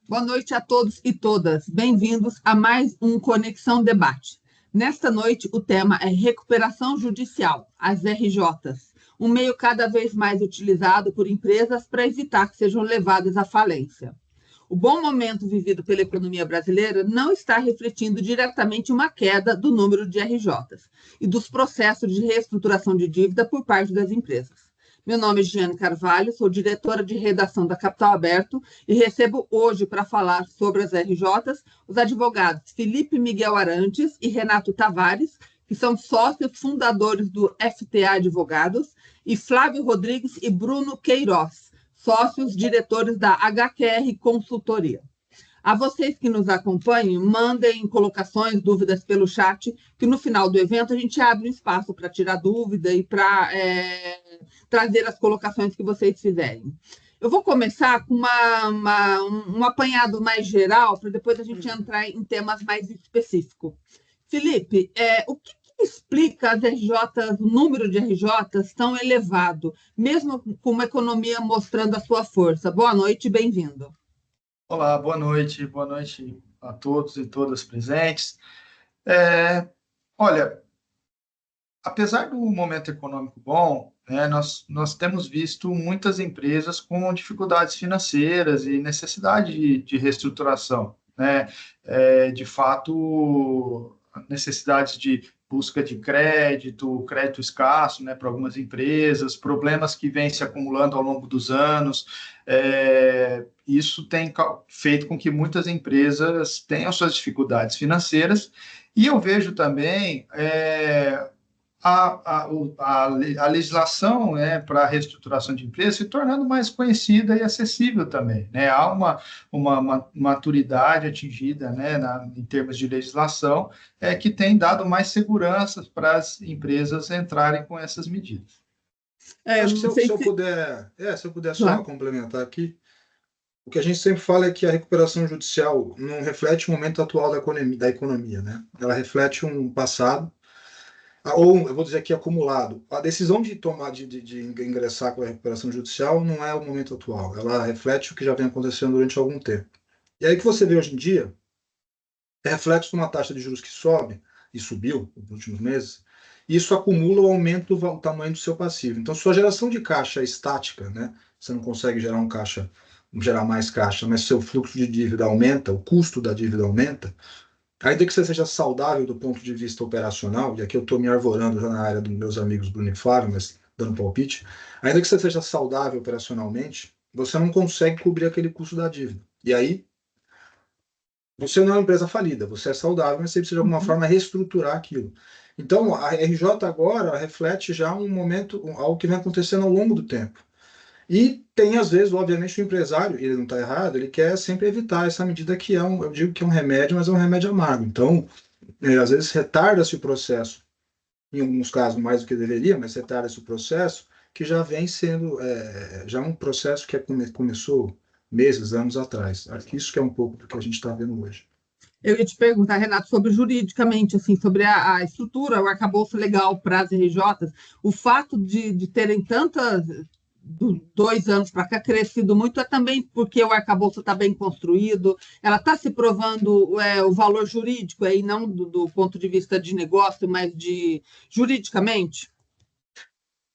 Boa noite a todos e todas. Bem-vindos a mais um Conexão Debate. Nesta noite, o tema é recuperação judicial, as RJs, um meio cada vez mais utilizado por empresas para evitar que sejam levadas à falência. O bom momento vivido pela economia brasileira não está refletindo diretamente uma queda do número de RJs e dos processos de reestruturação de dívida por parte das empresas. Meu nome é Giane Carvalho, sou diretora de redação da Capital Aberto e recebo hoje para falar sobre as RJs os advogados Felipe Miguel Arantes e Renato Tavares, que são sócios fundadores do FTA Advogados, e Flávio Rodrigues e Bruno Queiroz, sócios diretores da HQR Consultoria. A vocês que nos acompanhem, mandem colocações, dúvidas pelo chat, que no final do evento a gente abre um espaço para tirar dúvida e para trazer as colocações que vocês fizerem. Eu vou começar com um apanhado mais geral, para depois a gente entrar em temas mais específicos. Felipe, o que explica as RJs, o número de RJs tão elevado, mesmo com uma economia mostrando a sua força? Boa noite e bem-vindo. Olá, boa noite a todos e todas presentes. Olha, apesar do momento econômico bom, né, nós temos visto muitas empresas com dificuldades financeiras e necessidade de reestruturação, né? De fato, necessidades de busca de crédito escasso, né, para algumas empresas, problemas que vêm se acumulando ao longo dos anos. Isso tem feito com que muitas empresas tenham suas dificuldades financeiras, e eu vejo também a legislação, né, para a reestruturação de empresas se tornando mais conhecida e acessível também, né? Há uma maturidade atingida, né, em termos de legislação, que tem dado mais segurança para as empresas entrarem com essas medidas. Acho que se eu puder só complementar aqui, o que a gente sempre fala é que a recuperação judicial não reflete o momento atual da economia, né? Ela reflete um passado, ou eu vou dizer aqui acumulado. A decisão de ingressar com a recuperação judicial não é o momento atual, ela reflete o que já vem acontecendo durante algum tempo. E aí que você vê hoje em dia é reflexo de uma taxa de juros que sobe, e subiu nos últimos meses, e isso acumula o aumento do tamanho do seu passivo. Então, sua geração de caixa é estática, né? Você não consegue gerar mais caixa, mas seu fluxo de dívida aumenta, o custo da dívida aumenta. Ainda que você seja saudável do ponto de vista operacional, e aqui eu estou me arvorando já na área dos meus amigos Bruno e Flávio, mas dando palpite, ainda que você seja saudável operacionalmente, você não consegue cobrir aquele custo da dívida. E aí, você não é uma empresa falida, você é saudável, mas você precisa de alguma forma reestruturar aquilo. Então, a RJ agora reflete já um momento, algo que vem acontecendo ao longo do tempo. E tem, às vezes, obviamente, o empresário, ele não está errado, ele quer sempre evitar essa medida que eu digo que é um remédio, mas é um remédio amargo. Então, às vezes, retarda-se o processo, em alguns casos mais do que deveria, mas retarda-se o processo, que já vem sendo, já um processo que começou meses, anos atrás. Acho que isso que é um pouco do que a gente está vendo hoje. Eu ia te perguntar, Renato, sobre juridicamente, assim, sobre a estrutura, o arcabouço legal para as RJs, o fato de terem tantas, 2 anos para cá, crescido muito, é também porque o arcabouço está bem construído, ela está se provando o valor jurídico, aí não do ponto de vista de negócio, mas juridicamente?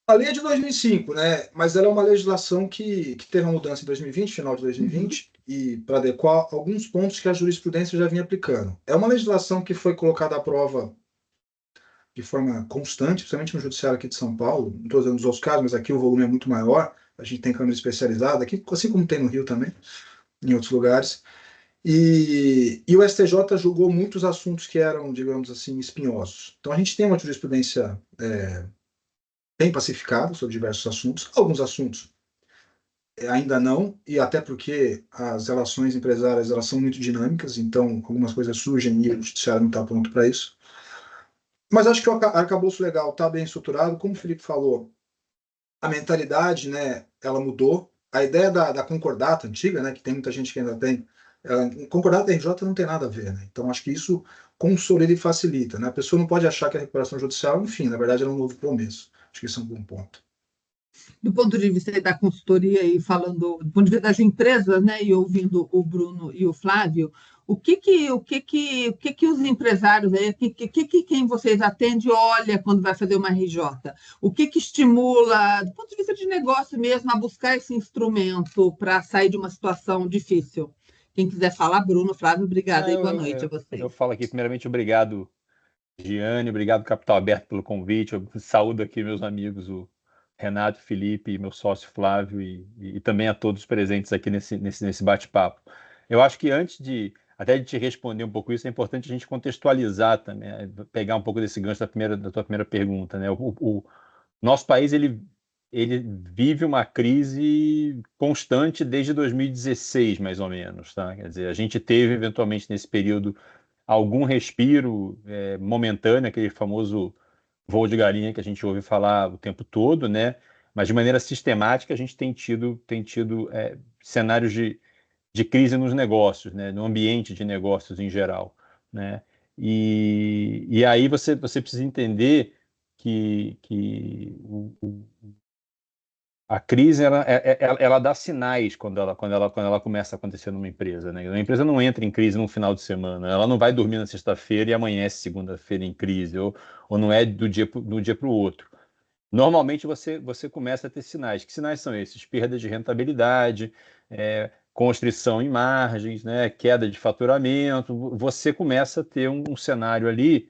A lei é de 2005, né? Mas ela é uma legislação que teve uma mudança em 2020, final de 2020, e para adequar alguns pontos que a jurisprudência já vinha aplicando. É uma legislação que foi colocada à prova de forma constante, principalmente no judiciário aqui de São Paulo. Não estou dizendo nos outros casos, mas aqui o volume é muito maior. A gente tem câmara especializada aqui, assim como tem no Rio também, em outros lugares. E o STJ julgou muitos assuntos que eram, digamos assim, espinhosos. Então a gente tem uma jurisprudência bem pacificada sobre diversos assuntos. Alguns assuntos ainda não, e até porque as relações empresárias elas são muito dinâmicas, então algumas coisas surgem e o judiciário não está pronto para isso. Mas acho que o arcabouço legal está bem estruturado, como o Felipe falou, a mentalidade, né, ela mudou. A ideia da concordata antiga, né, que tem muita gente que ainda tem, concordata RJ não tem nada a ver, né? Então acho que isso consolida e facilita, né? A pessoa não pode achar que a recuperação judicial, enfim, na verdade, é um novo começo. Acho que isso é um bom ponto. do ponto de vista da consultoria e falando do ponto de vista das empresas, né, e ouvindo o Bruno e o Flávio, o que que os empresários aí, quem vocês atendem olha quando vai fazer uma RJ? O que que estimula, do ponto de vista de negócio mesmo, a buscar esse instrumento para sair de uma situação difícil? Quem quiser falar, Bruno, Flávio, obrigada e boa noite a Eu vocês. falo aqui, primeiramente, obrigado, Giane, obrigado, Capital Aberto, pelo convite. Eu saúdo aqui meus amigos, o Renato, Felipe, meu sócio Flávio, e também a todos presentes aqui nesse bate-papo. Eu acho que antes até de te responder um pouco isso, é importante a gente contextualizar também, pegar um pouco desse gancho da tua primeira pergunta, né? O nosso país, ele vive uma crise constante desde 2016, mais ou menos, tá? Quer dizer, a gente teve, eventualmente, nesse período, algum respiro momentâneo, aquele famoso voo de galinha que a gente ouve falar o tempo todo, né? Mas de maneira sistemática a gente tem tido cenários de crise nos negócios, né? No ambiente de negócios em geral, né? E aí você precisa entender que a crise ela dá sinais quando ela começa a acontecer numa empresa, né? A empresa não entra em crise num final de semana, ela não vai dormir na sexta-feira e amanhece segunda-feira em crise, ou não é do dia para o outro. Normalmente você começa a ter sinais. Que sinais são esses? Perda de rentabilidade, constrição em margens, né? Queda de faturamento. Você começa a ter um cenário ali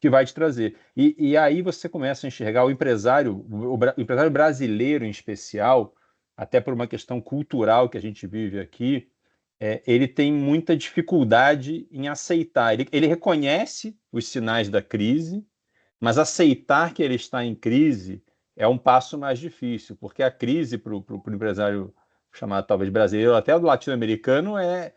que vai te trazer. E aí você começa a enxergar o empresário, o empresário brasileiro em especial, até por uma questão cultural que a gente vive aqui, ele tem muita dificuldade em aceitar. Ele reconhece os sinais da crise, mas aceitar que ele está em crise é um passo mais difícil, porque a crise para o empresário chamado talvez brasileiro, até do latino-americano, é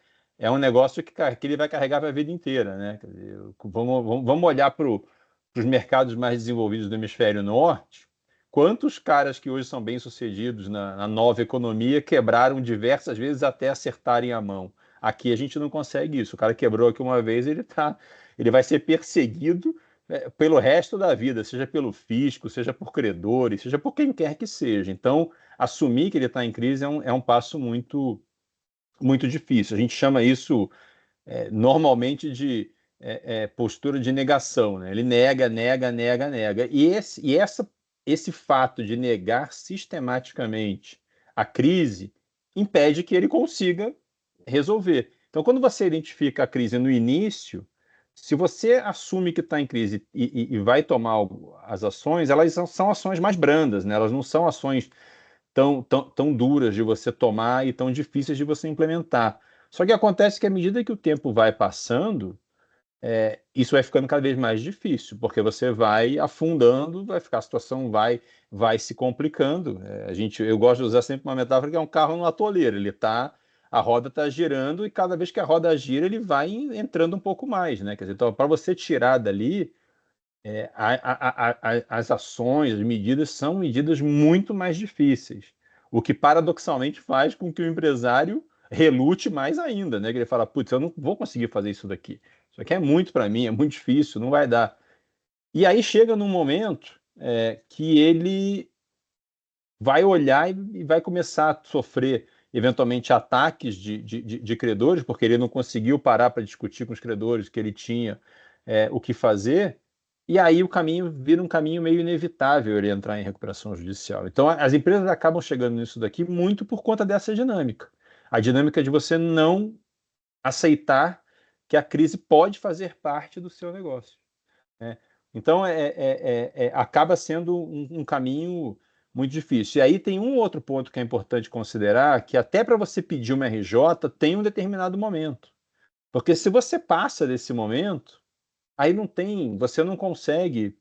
um negócio que ele vai carregar para a vida inteira, né? Quer dizer, vamos olhar para os mercados mais desenvolvidos do hemisfério norte. Quantos caras que hoje são bem-sucedidos na nova economia quebraram diversas vezes até acertarem a mão? Aqui a gente não consegue isso. O cara quebrou aqui uma vez, ele vai ser perseguido pelo resto da vida, seja pelo fisco, seja por credores, seja por quem quer que seja. Então, assumir que ele está em crise é um passo muito, muito difícil. A gente chama isso normalmente de postura de negação, né? Ele nega, nega, nega, nega. Esse fato de negar sistematicamente a crise impede que ele consiga resolver. Então, quando você identifica a crise no início, se você assume que está em crise e vai tomar as ações, elas são ações mais brandas, né? Elas não são ações tão duras de você tomar e tão difíceis de você implementar. Só que acontece que à medida que o tempo vai passando, isso vai ficando cada vez mais difícil, porque você vai afundando, a situação vai se complicando. Eu gosto de usar sempre uma metáfora que é um carro no atoleiro. A roda está girando e cada vez que a roda gira, ele vai entrando um pouco mais, né? Quer dizer, então, para você tirar dali, as ações, as medidas são medidas muito mais difíceis, o que paradoxalmente faz com que o empresário relute mais ainda, né? Que ele fala, putz, eu não vou conseguir fazer isso daqui. Isso aqui é muito para mim, é muito difícil, não vai dar. E aí chega num momento que ele vai olhar e vai começar a sofrer eventualmente ataques de credores, porque ele não conseguiu parar para discutir com os credores que ele tinha o que fazer, e aí o caminho vira um caminho meio inevitável ele entrar em recuperação judicial. Então as empresas acabam chegando nisso daqui muito por conta dessa dinâmica. A dinâmica de você não aceitar que a crise pode fazer parte do seu negócio, né? Então, acaba sendo um caminho muito difícil. E aí tem um outro ponto que é importante considerar, que até para você pedir uma RJ tem um determinado momento. Porque se você passa desse momento, aí você não consegue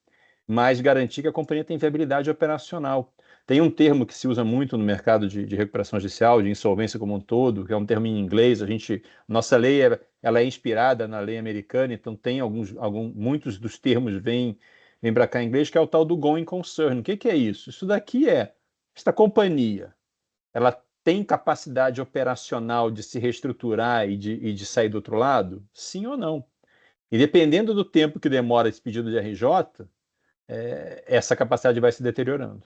mais garantir que a companhia tem viabilidade operacional. Tem um termo que se usa muito no mercado de recuperação judicial, de insolvência como um todo, que é um termo em inglês. Nossa lei ela é inspirada na lei americana, então tem muitos dos termos vêm para cá em inglês, que é o tal do going concern. O que é isso? Isso daqui esta companhia, ela tem capacidade operacional de se reestruturar e de sair do outro lado? Sim ou não? E dependendo do tempo que demora esse pedido de RJ, essa capacidade vai se deteriorando.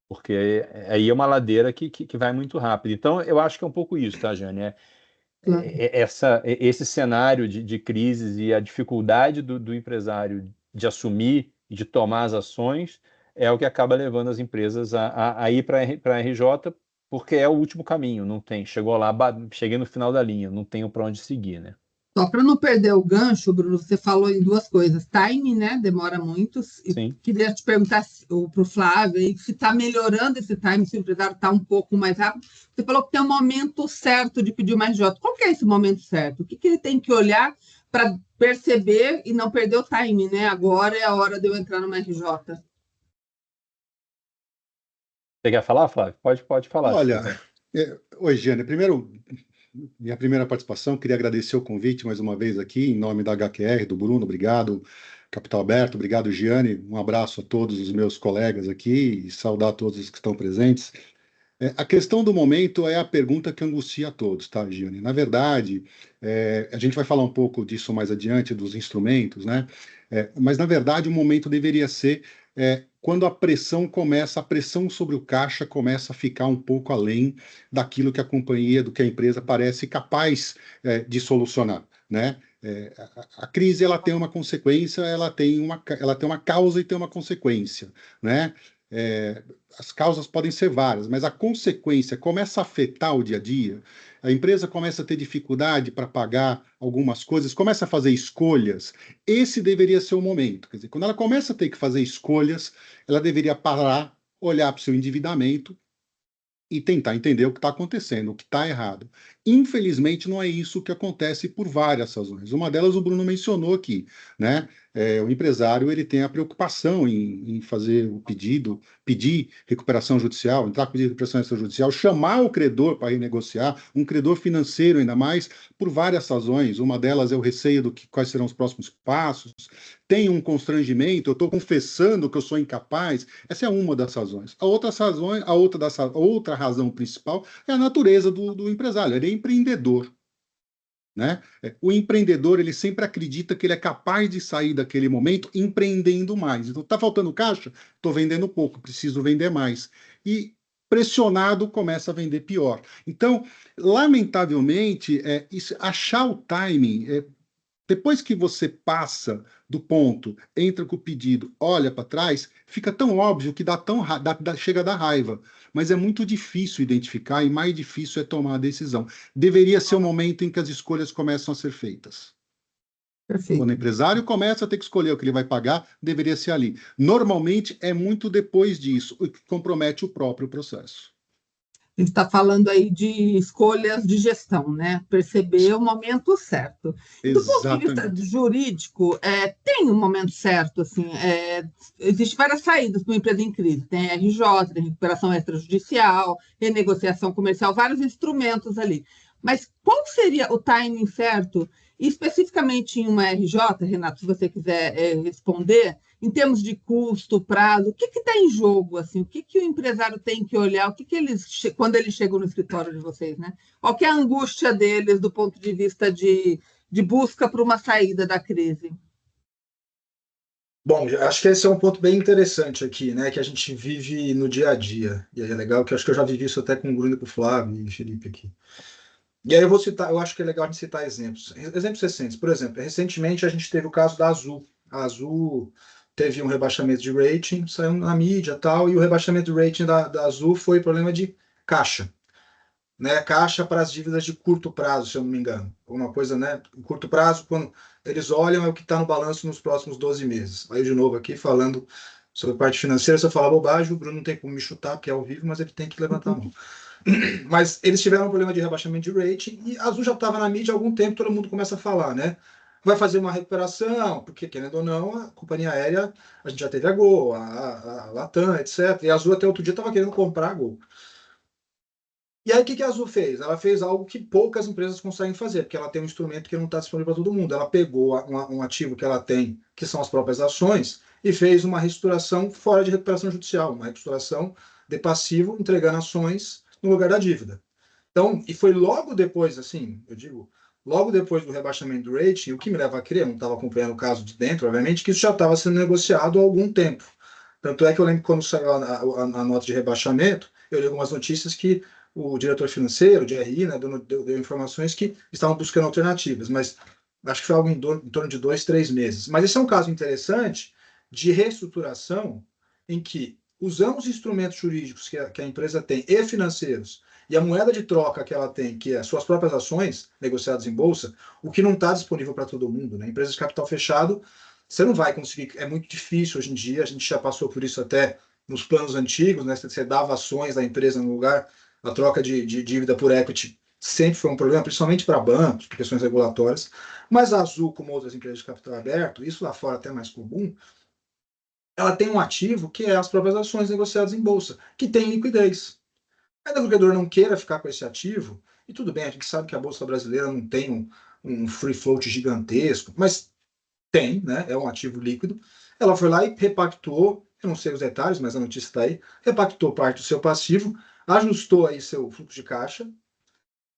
porque aí é uma ladeira que vai muito rápido. Então, eu acho que é um pouco isso, tá, Jane? Claro. Esse cenário de crises e a dificuldade do empresário de assumir e de tomar as ações é o que acaba levando as empresas a ir para a RJ, porque é o último caminho, não tem. Chegou lá, cheguei no final da linha, não tenho para onde seguir, né? Só para não perder o gancho, Bruno, você falou em duas coisas. Time, né? Demora muito. E Sim. queria te perguntar para o Flávio aí, se está melhorando esse time, se o empresário está um pouco mais rápido. Você falou que tem um momento certo de pedir uma RJ. Qual que é esse momento certo? O que ele tem que olhar para perceber e não perder o time, né? Agora é a hora de eu entrar numa RJ. Você quer falar, Flávio? Pode falar. Olha, oi, Giane. Primeiro, minha primeira participação, queria agradecer o convite mais uma vez aqui, em nome da HQR, do Bruno, obrigado, Capital Aberto, obrigado, Giane, um abraço a todos os meus colegas aqui e saudar todos os que estão presentes. A questão do momento é a pergunta que angustia a todos, tá, Giane? Na verdade, a gente vai falar um pouco disso mais adiante, dos instrumentos, né? Mas, na verdade, o momento deveria ser quando a pressão sobre o caixa começa a ficar um pouco além daquilo que a companhia, do que a empresa parece capaz de solucionar, né? A crise ela tem uma consequência, ela tem uma causa e tem uma consequência, né? As causas podem ser várias, mas a consequência começa a afetar o dia a dia. A empresa começa a ter dificuldade para pagar algumas coisas, começa a fazer escolhas. Esse deveria ser o momento. Quer dizer, quando ela começa a ter que fazer escolhas, ela deveria parar, olhar para o seu endividamento e tentar entender o que está acontecendo, o que está errado. Infelizmente, não é isso que acontece por várias razões. Uma delas o Bruno mencionou aqui, né? O empresário ele tem a preocupação em fazer o pedir recuperação judicial, entrar com pedido de recuperação extrajudicial, chamar o credor para renegociar, um credor financeiro ainda mais, por várias razões. Uma delas é o receio quais serão os próximos passos, tem um constrangimento, eu estou confessando que eu sou incapaz. Essa é uma das razões. Outra razão principal é a natureza do empresário. Ele é empreendedor, né? O empreendedor ele sempre acredita que ele é capaz de sair daquele momento empreendendo mais. Então, está faltando caixa? Estou vendendo pouco, preciso vender mais. E pressionado começa a vender pior. Então, lamentavelmente, achar o timing depois que você passa do ponto, entra com o pedido, olha para trás, fica tão óbvio que chega a dar raiva. Mas é muito difícil identificar e mais difícil é tomar a decisão. Deveria ser o momento em que as escolhas começam a ser feitas. Perfeito. Quando o empresário começa a ter que escolher o que ele vai pagar, deveria ser ali. Normalmente é muito depois disso, o que compromete o próprio processo. A gente está falando aí de escolhas de gestão, né? Perceber o momento certo. Do ponto de vista jurídico, tem um momento certo, assim, existem várias saídas para uma empresa em crise. Tem RJ, tem recuperação extrajudicial, renegociação comercial, vários instrumentos ali. Mas qual seria o timing certo, especificamente em uma RJ, Renato, se você quiser responder, em termos de custo, prazo, o que está em jogo? Assim, o que o empresário tem que olhar? Quando eles chegam no escritório de vocês, né? Qual que é a angústia deles do ponto de vista de busca por uma saída da crise? Bom, acho que esse é um ponto bem interessante aqui, né? Que a gente vive no dia a dia. E aí é legal que eu acho que eu já vivi isso até com o Bruno, com o Flávio e o Felipe aqui. E aí eu vou citar, eu acho que é legal a gente citar exemplos. Exemplos recentes. Por exemplo, recentemente a gente teve o caso da Azul. A Azul teve um rebaixamento de rating, saiu na mídia e tal, e o rebaixamento de rating da Azul foi problema de caixa. Né? Caixa para as dívidas de curto prazo, se eu não me engano. Uma coisa, né? Curto prazo, quando eles olham, é o que está no balanço nos próximos 12 meses. Aí, de novo, aqui falando sobre parte financeira, se eu falar bobagem, o Bruno não tem como me chutar, porque é ao vivo, mas ele tem que levantar a mão. Mas eles tiveram um problema de rebaixamento de rating e a Azul já estava na mídia há algum tempo, todo mundo começa a falar, né? Vai fazer uma recuperação, porque, querendo ou não, a companhia aérea, a gente já teve a Gol, a Latam, etc. E a Azul até outro dia estava querendo comprar a Gol. E aí, o que a Azul fez? Ela fez algo que poucas empresas conseguem fazer, porque ela tem um instrumento que não está disponível para todo mundo. Ela pegou um ativo que ela tem, que são as próprias ações, e fez uma reestruturação fora de recuperação judicial, uma reestruturação de passivo, entregando ações no lugar da dívida. Então, e foi logo depois, assim, eu digo, logo depois do rebaixamento do rating, o que me leva a crer, eu não estava acompanhando o caso de dentro, obviamente, que isso já estava sendo negociado há algum tempo. Tanto é que eu lembro que quando saiu a nota de rebaixamento, eu li algumas notícias que o diretor financeiro, de RI, né, deu informações que estavam buscando alternativas, mas acho que foi algo em torno de 2, 3 meses. Mas esse é um caso interessante de reestruturação em que, usando os instrumentos jurídicos que a empresa tem e financeiros, e a moeda de troca que ela tem, que é as suas próprias ações negociadas em bolsa, o que não está disponível para todo mundo, né? Empresas de capital fechado, você não vai conseguir, é muito difícil hoje em dia, a gente já passou por isso até nos planos antigos, né? Você dava ações da empresa no lugar, a troca de dívida por equity sempre foi um problema, principalmente para bancos, por questões regulatórias, mas a Azul, como outras empresas de capital aberto, isso lá fora até mais comum, ela tem um ativo que é as próprias ações negociadas em bolsa, que tem liquidez. Ainda que o credor não queira ficar com esse ativo, e tudo bem, a gente sabe que a Bolsa Brasileira não tem um free float gigantesco, mas tem, né? É um ativo líquido. Ela foi lá e repactou, eu não sei os detalhes, mas a notícia está aí, repactou parte do seu passivo, ajustou aí seu fluxo de caixa,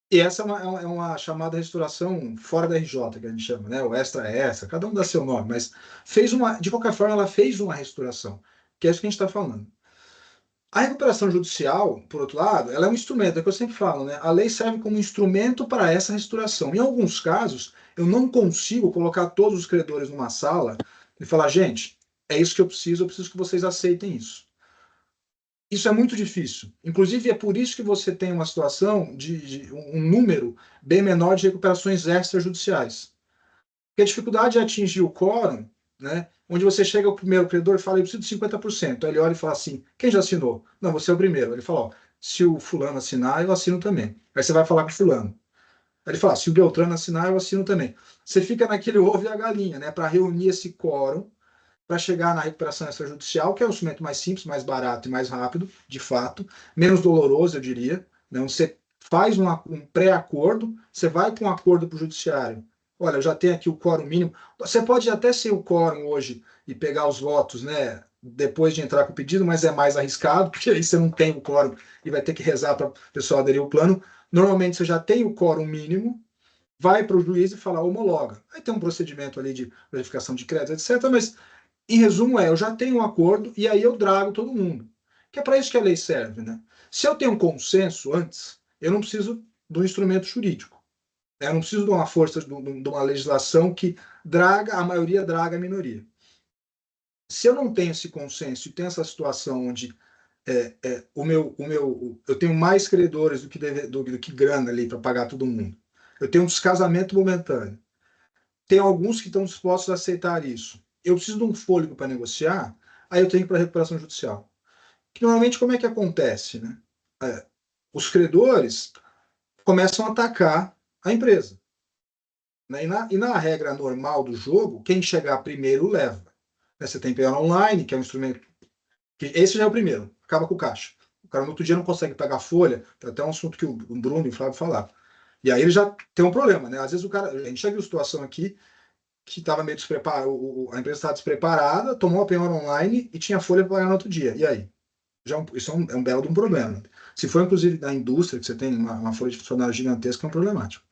e essa é uma chamada restauração fora da RJ, que a gente chama, né? O extra, cada um dá seu nome, mas de qualquer forma, ela fez uma restauração, que é isso que a gente está falando. A recuperação judicial, por outro lado, ela é um instrumento, é o que eu sempre falo, né? A lei serve como instrumento para essa restauração. Em alguns casos, eu não consigo colocar todos os credores numa sala e falar, gente, é isso que eu preciso que vocês aceitem isso. Isso é muito difícil. Inclusive, é por isso que você tem uma situação de um número bem menor de recuperações extrajudiciais. Porque a dificuldade é atingir o quórum, né? Onde você chega ao primeiro credor e fala, eu preciso de 50%. Aí ele olha e fala assim, quem já assinou? Não, você é o primeiro. Ele fala, ó, se o fulano assinar, eu assino também. Aí você vai falar com o fulano. Aí ele fala, se o Beltrano assinar, eu assino também. Você fica naquele ovo e a galinha, né? Para reunir esse quórum, para chegar na recuperação extrajudicial, que é um instrumento mais simples, mais barato e mais rápido, de fato, menos doloroso, eu diria. Né? Você faz um pré-acordo, você vai com um acordo para o judiciário. Olha, eu já tenho aqui o quórum mínimo. Você pode até ser o quórum hoje e pegar os votos, né, depois de entrar com o pedido, mas é mais arriscado, porque aí você não tem o quórum e vai ter que rezar para o pessoal aderir ao plano. Normalmente você já tem o quórum mínimo, vai para o juiz e fala, homologa. Aí tem um procedimento ali de verificação de crédito, etc., mas em resumo, eu já tenho um acordo e aí eu drago todo mundo. Que é para isso que a lei serve, né? Se eu tenho um consenso antes, eu não preciso do instrumento jurídico. Eu não preciso de uma força, de uma legislação que a maioria draga a minoria. Se eu não tenho esse consenso e tenho essa situação onde eu tenho mais credores do que grana ali para pagar todo mundo, eu tenho um descasamento momentâneo, tem alguns que estão dispostos a aceitar isso, eu preciso de um fôlego para negociar, aí eu tenho que ir para a recuperação judicial. Que normalmente como é que acontece? Né? Os credores começam a atacar a empresa. Né? E na regra normal do jogo, quem chegar primeiro leva. Né? Você tem penhora online, que é um instrumento. Esse já é o primeiro, acaba com o caixa. O cara no outro dia não consegue pagar folha, tem até um assunto que o Bruno e o Flávio falaram. E aí ele já tem um problema, né? Às vezes a gente já viu situação aqui que estava meio despreparada, a empresa estava despreparada, tomou a penhora online e tinha folha para pagar no outro dia. E aí? Isso é um belo de um problema. Se for, inclusive, da indústria, que você tem uma folha de funcionário gigantesca, é um problemático.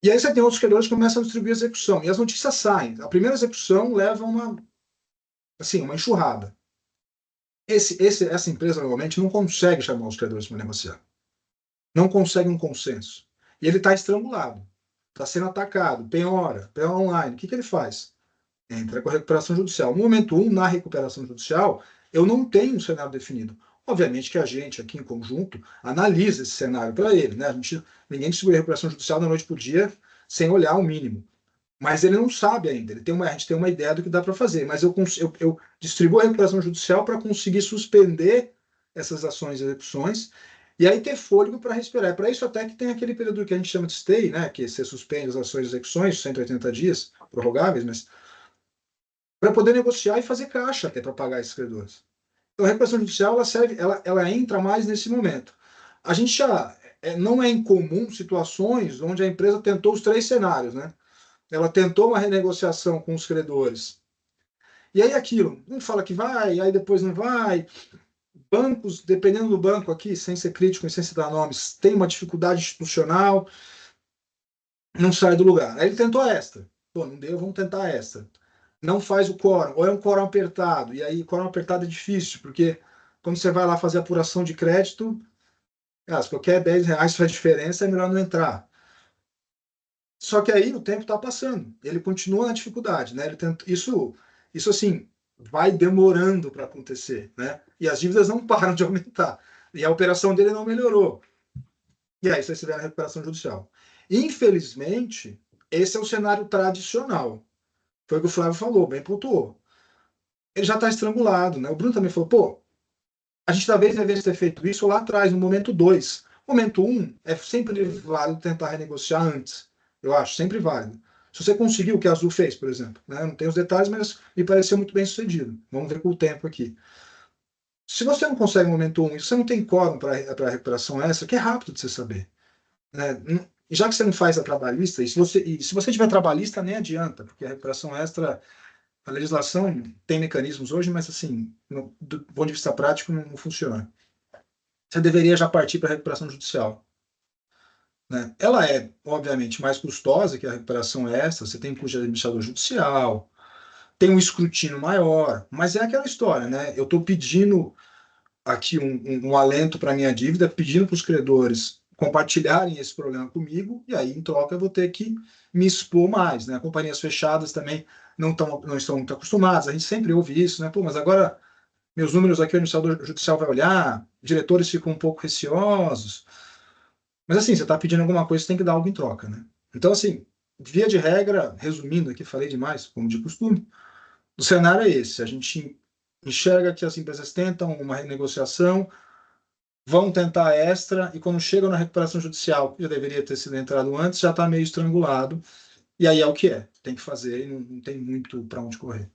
E aí você tem outros credores que começam a distribuir a execução. E as notícias saem. A primeira execução leva uma enxurrada. Essa empresa, normalmente, não consegue chamar os credores para negociar. Não consegue um consenso. E ele está estrangulado. Está sendo atacado. Penhora online. O que ele faz? Entra com a recuperação judicial. No momento 1, na recuperação judicial, eu não tenho um cenário definido. Obviamente que a gente, aqui em conjunto, analisa esse cenário para ele. Né? Ninguém distribui a recuperação judicial da noite para o dia sem olhar o mínimo. Mas ele não sabe ainda. A gente tem uma ideia do que dá para fazer. Mas eu distribuo a recuperação judicial para conseguir suspender essas ações e execuções e aí ter fôlego para respirar. É para isso até que tem aquele período que a gente chama de stay, né? Que você suspende as ações e execuções, 180 dias, prorrogáveis, mas para poder negociar e fazer caixa até para pagar esses credores. Então, a recuperação judicial ela entra mais nesse momento. A gente já não é incomum situações onde a empresa tentou os 3 cenários, né? Ela tentou uma renegociação com os credores. E aí aquilo, um fala que vai, aí depois não vai. Bancos, dependendo do banco aqui, sem ser crítico e sem citar nomes, tem uma dificuldade institucional, não sai do lugar. Aí ele tentou esta. Pô, não deu, vamos tentar esta. não faz o quórum, ou é um quórum apertado, e aí quórum apertado é difícil, porque quando você vai lá fazer apuração de crédito, se qualquer R$10 faz diferença, é melhor não entrar. Só que aí o tempo está passando, ele continua na dificuldade, né? Isso assim, vai demorando para acontecer, né? E as dívidas não param de aumentar, e a operação dele não melhorou. E aí você vê a recuperação judicial. Infelizmente, esse é o cenário tradicional. Foi o que o Flávio falou, bem pontuou. Ele já está estrangulado, né? O Bruno também falou, pô, a gente talvez devesse ter feito isso lá atrás, no momento 2. Momento 1 é sempre válido tentar renegociar antes. Eu acho, sempre válido. Se você conseguiu o que a Azul fez, por exemplo, né? Não tenho os detalhes, mas me pareceu muito bem sucedido. Vamos ver com o tempo aqui. Se você não consegue no momento 1 e você não tem quórum para a recuperação extra, que é rápido de você saber, né? Já que você não faz a trabalhista, e se você tiver trabalhista, nem adianta, porque a recuperação extra, a legislação tem mecanismos hoje, mas assim, do ponto de vista prático, não funciona. Você deveria já partir para a recuperação judicial, né? Ela é, obviamente, mais custosa que a recuperação extra, você tem custo de administrador judicial, tem um escrutínio maior, mas é aquela história, né? Eu estou pedindo aqui um alento para a minha dívida, pedindo para os credores compartilharem esse problema comigo, e aí, em troca, eu vou ter que me expor mais, né? Companhias fechadas também não estão muito acostumadas, a gente sempre ouve isso, né? Pô, mas agora meus números aqui o administrador judicial vai olhar, diretores ficam um pouco receosos, mas assim, você está pedindo alguma coisa, você tem que dar algo em troca, né? Então, assim, via de regra, resumindo aqui, falei demais, como de costume, o cenário é esse, a gente enxerga que as empresas tentam uma renegociação, vão tentar extra, e quando chegam na recuperação judicial, que já deveria ter sido entrado antes, já está meio estrangulado, e aí é o que é, tem que fazer, e não tem muito para onde correr.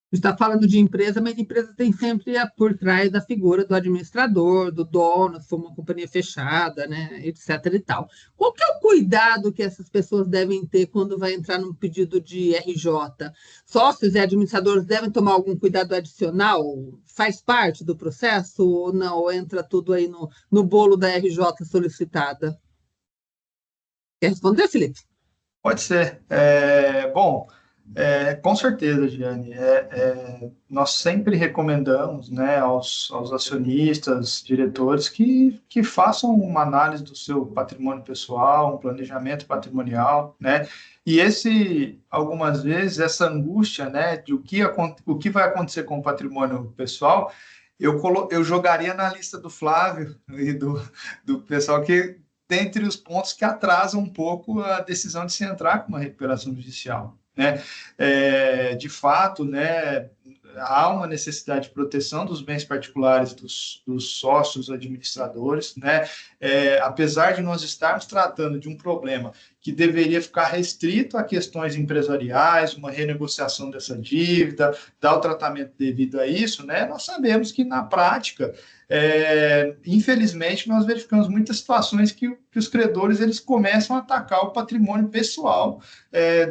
Está falando de empresa, mas empresa tem sempre por trás a figura do administrador, do dono, se for uma companhia fechada, né, etc. e tal. Qual que é o cuidado que essas pessoas devem ter quando vai entrar num pedido de RJ? Sócios e administradores devem tomar algum cuidado adicional? Faz parte do processo ou não? Ou entra tudo aí no bolo da RJ solicitada? Quer responder, Felipe? Pode ser. Bom, com certeza, Giane. Nós sempre recomendamos, né, aos acionistas, diretores, que façam uma análise do seu patrimônio pessoal, um planejamento patrimonial, né? E algumas vezes, essa angústia, né, de o que vai acontecer com o patrimônio pessoal, eu jogaria na lista do Flávio e do pessoal que dentre os pontos que atrasam um pouco a decisão de se entrar com uma recuperação judicial, né? De fato, né, há uma necessidade de proteção dos bens particulares dos sócios administradores, né? Apesar de nós estarmos tratando de um problema que deveria ficar restrito a questões empresariais, uma renegociação dessa dívida, dar o tratamento devido a isso, né? Nós sabemos que, na prática, infelizmente, nós verificamos muitas situações que os credores eles começam a atacar o patrimônio pessoal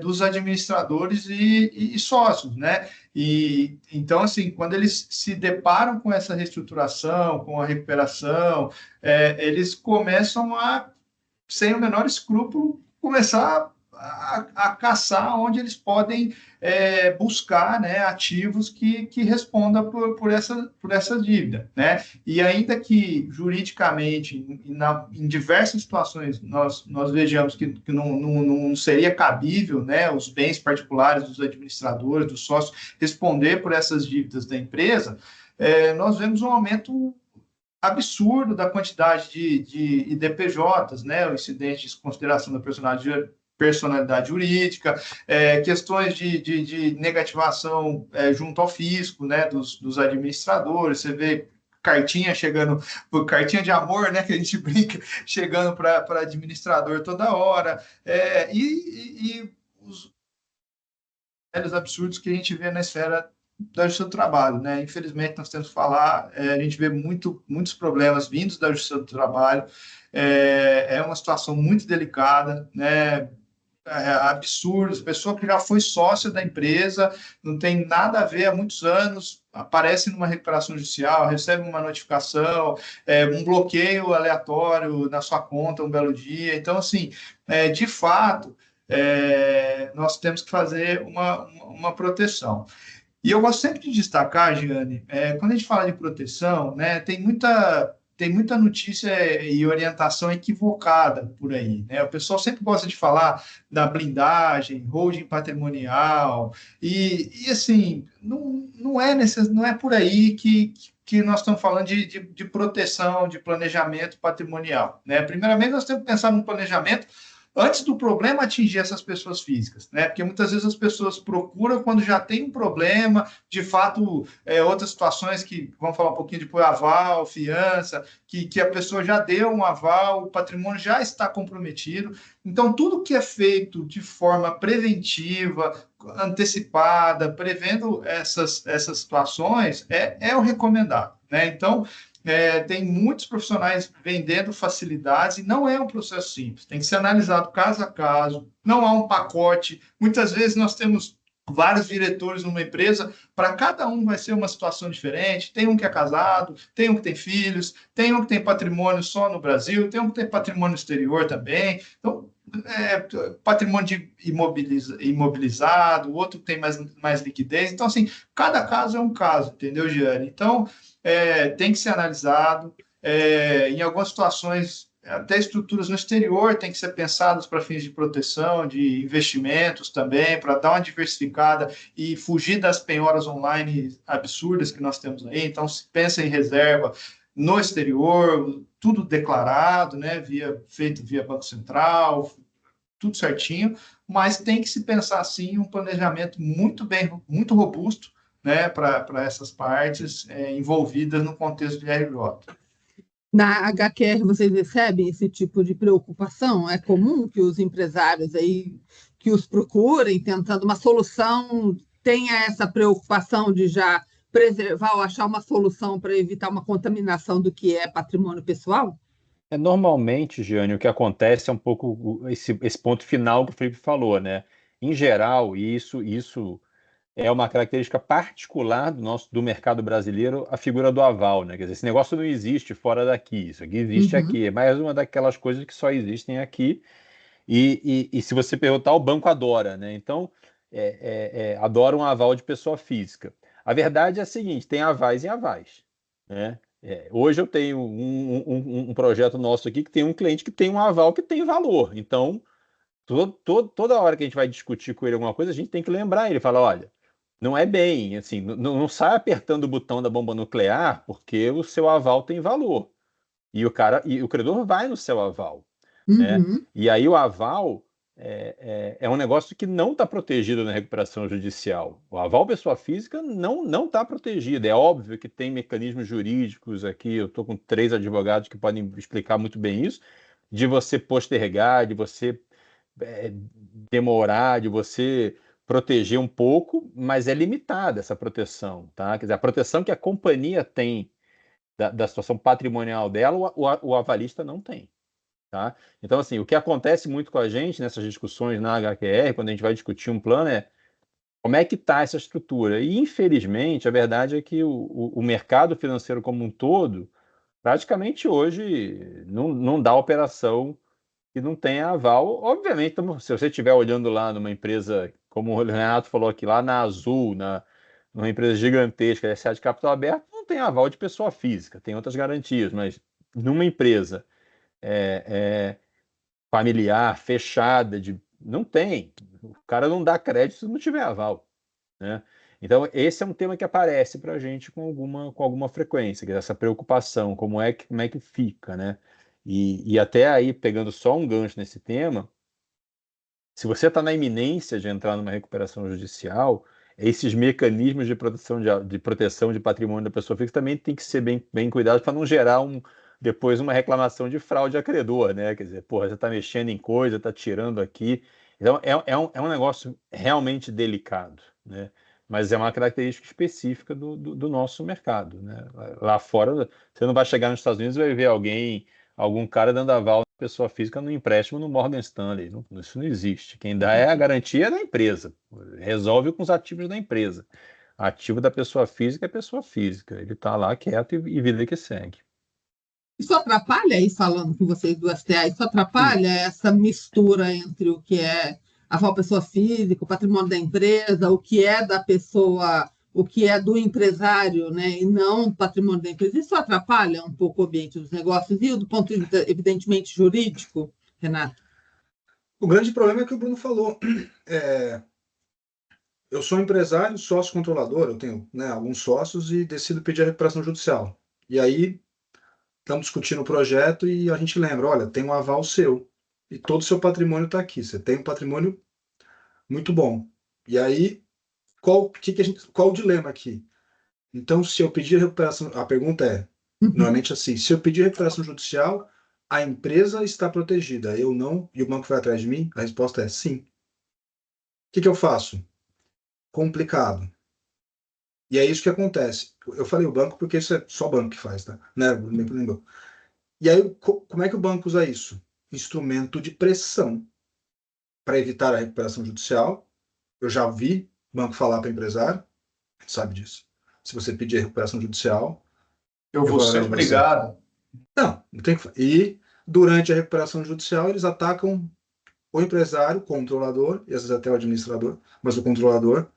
dos administradores e sócios, né? E então, assim, quando eles se deparam com essa reestruturação, com a recuperação, eles começam a, sem o menor escrúpulo, começar a caçar onde eles podem buscar, né, ativos que respondam por essa dívida, né? E ainda que juridicamente, em diversas situações, nós vejamos que não seria cabível, né, os bens particulares dos administradores, dos sócios, responder por essas dívidas da empresa, nós vemos um aumento absurdo da quantidade de IDPJs, né, o incidente de consideração da personalidade jurídica, questões de negativação junto ao fisco, né, dos administradores, você vê cartinha chegando, cartinha de amor, né, que a gente brinca, chegando para administrador toda hora, e os absurdos que a gente vê na esfera da Justiça do Trabalho, né? Infelizmente, nós temos que falar, a gente vê muitos problemas vindos da Justiça do Trabalho, é uma situação muito delicada, né? Absurdos, pessoa que já foi sócia da empresa, não tem nada a ver há muitos anos, aparece numa recuperação judicial, recebe uma notificação, um bloqueio aleatório na sua conta um belo dia. Então, assim, de fato, nós temos que fazer uma proteção. E eu gosto sempre de destacar, Giane, quando a gente fala de proteção, né, tem muita notícia e orientação equivocada por aí, né? O pessoal sempre gosta de falar da blindagem, holding patrimonial, e assim, não é por aí que nós estamos falando de proteção, de planejamento patrimonial, né? Primeiramente, nós temos que pensar num planejamento antes do problema atingir essas pessoas físicas, né? Porque muitas vezes as pessoas procuram quando já tem um problema, de fato, outras situações que, vamos falar um pouquinho depois, aval, fiança, que a pessoa já deu um aval, o patrimônio já está comprometido. Então, tudo que é feito de forma preventiva, antecipada, prevendo essas situações, é o recomendado, né? Então, tem muitos profissionais vendendo facilidades e não é um processo simples, tem que ser analisado caso a caso, não há um pacote. Muitas vezes nós temos vários diretores numa empresa, para cada um vai ser uma situação diferente, tem um que é casado, tem um que tem filhos, tem um que tem patrimônio só no Brasil, tem um que tem patrimônio no exterior também, então patrimônio imobilizado, o outro tem mais liquidez, então assim, cada caso é um caso, entendeu, Giane? Então, tem que ser analisado. Em algumas situações, até estruturas no exterior têm que ser pensadas para fins de proteção, de investimentos também, para dar uma diversificada e fugir das penhoras online absurdas que nós temos aí. Então, se pensa em reserva no exterior, tudo declarado, né, feito via Banco Central, tudo certinho, mas tem que se pensar, sim, um planejamento muito robusto, né, para essas partes envolvidas no contexto de RJ. Na HQR vocês recebem esse tipo de preocupação? É comum que os empresários aí que os procurem tentando uma solução tenha essa preocupação de já preservar ou achar uma solução para evitar uma contaminação do que é patrimônio pessoal? Normalmente, Giane, o que acontece é um pouco esse ponto final que o Felipe falou, né? Em geral, e isso é uma característica particular do mercado brasileiro, a figura do aval, né? Quer dizer, esse negócio não existe fora daqui, isso aqui existe aqui. É mais uma daquelas coisas que só existem aqui. E se você perguntar, o banco adora, né? Então, adora um aval de pessoa física. A verdade é a seguinte, tem avais e avais, né? Hoje eu tenho um projeto nosso aqui que tem um cliente que tem um aval que tem valor. Então, toda hora que a gente vai discutir com ele alguma coisa, a gente tem que lembrar ele, falar, olha, não é bem, assim, não sai apertando o botão da bomba nuclear porque o seu aval tem valor. E o credor vai no seu aval, né? E aí o aval é um negócio que não está protegido na recuperação judicial. O aval pessoa física não está protegido. É óbvio que tem mecanismos jurídicos aqui, eu estou com 3 advogados que podem explicar muito bem isso, de você postergar, de você demorar, de você proteger um pouco, mas é limitada essa proteção, tá? Quer dizer, a proteção que a companhia tem da situação patrimonial dela, o avalista não tem, tá? Então, assim, o que acontece muito com a gente nessas discussões na HQR, quando a gente vai discutir um plano, como é que está essa estrutura? E, infelizmente, a verdade é que o mercado financeiro como um todo, praticamente hoje, não dá operação que não tem aval. Obviamente, se você estiver olhando lá numa empresa, como o Renato falou aqui, lá na Azul, numa empresa gigantesca, SA de capital aberto, não tem aval de pessoa física, tem outras garantias, mas numa empresa familiar, fechada, não tem. O cara não dá crédito se não tiver aval, né? Então, esse é um tema que aparece para a gente com alguma frequência, que é essa preocupação, como é que fica, né? E até aí, pegando só um gancho nesse tema, se você está na iminência de entrar numa recuperação judicial, esses mecanismos de proteção de patrimônio da pessoa física também tem que ser bem cuidados para não gerar depois uma reclamação de fraude a credor, né? Quer dizer, porra, você está mexendo em coisa, está tirando aqui. Então, é um negócio realmente delicado, né? Mas é uma característica específica do nosso mercado, né? Lá fora, você não vai chegar nos Estados Unidos e vai ver algum cara dando aval à pessoa física no empréstimo no Morgan Stanley. Isso não existe. Quem dá é a garantia da empresa. Resolve com os ativos da empresa. Ativo da pessoa física é pessoa física. Ele está lá quieto e vida que segue. Isso atrapalha, aí falando com vocês do STA, isso atrapalha essa mistura entre o que é aval pessoa física, o patrimônio da empresa, o que é da pessoa, o que é do empresário, né, e não o patrimônio da empresa. Isso atrapalha um pouco o ambiente dos negócios e do ponto de vista, evidentemente, jurídico, Renato? O grande problema é que o Bruno falou. Eu sou empresário, sócio controlador, eu tenho, né, alguns sócios e decido pedir a recuperação judicial. E aí estamos discutindo o projeto e a gente lembra, olha, tem um aval seu e todo o seu patrimônio está aqui. Você tem um patrimônio muito bom. E aí, qual o dilema aqui? Então, se eu pedir recuperação, a pergunta é, normalmente assim, se eu pedir recuperação judicial, a empresa está protegida, eu não, e o banco vai atrás de mim? A resposta é sim. O que eu faço? Complicado. E é isso que acontece. Eu falei o banco porque isso é só o banco que faz, tá? Né? E aí, como é que o banco usa isso? Instrumento de pressão para evitar a recuperação judicial. Eu já vi banco falar para empresário, sabe disso. Se você pedir recuperação judicial, eu vou ser obrigado. Não tem que. E durante a recuperação judicial, eles atacam o empresário, o controlador, e às vezes até o administrador, mas o controlador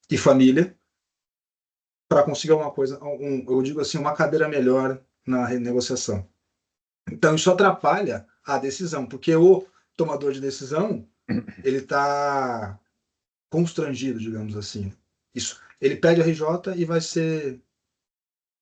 e família, para conseguir alguma coisa, eu digo assim, uma cadeira melhor na renegociação. Então, isso atrapalha a decisão, porque o tomador de decisão, ele está constrangido, digamos assim. Isso. Ele pede a RJ e vai ser,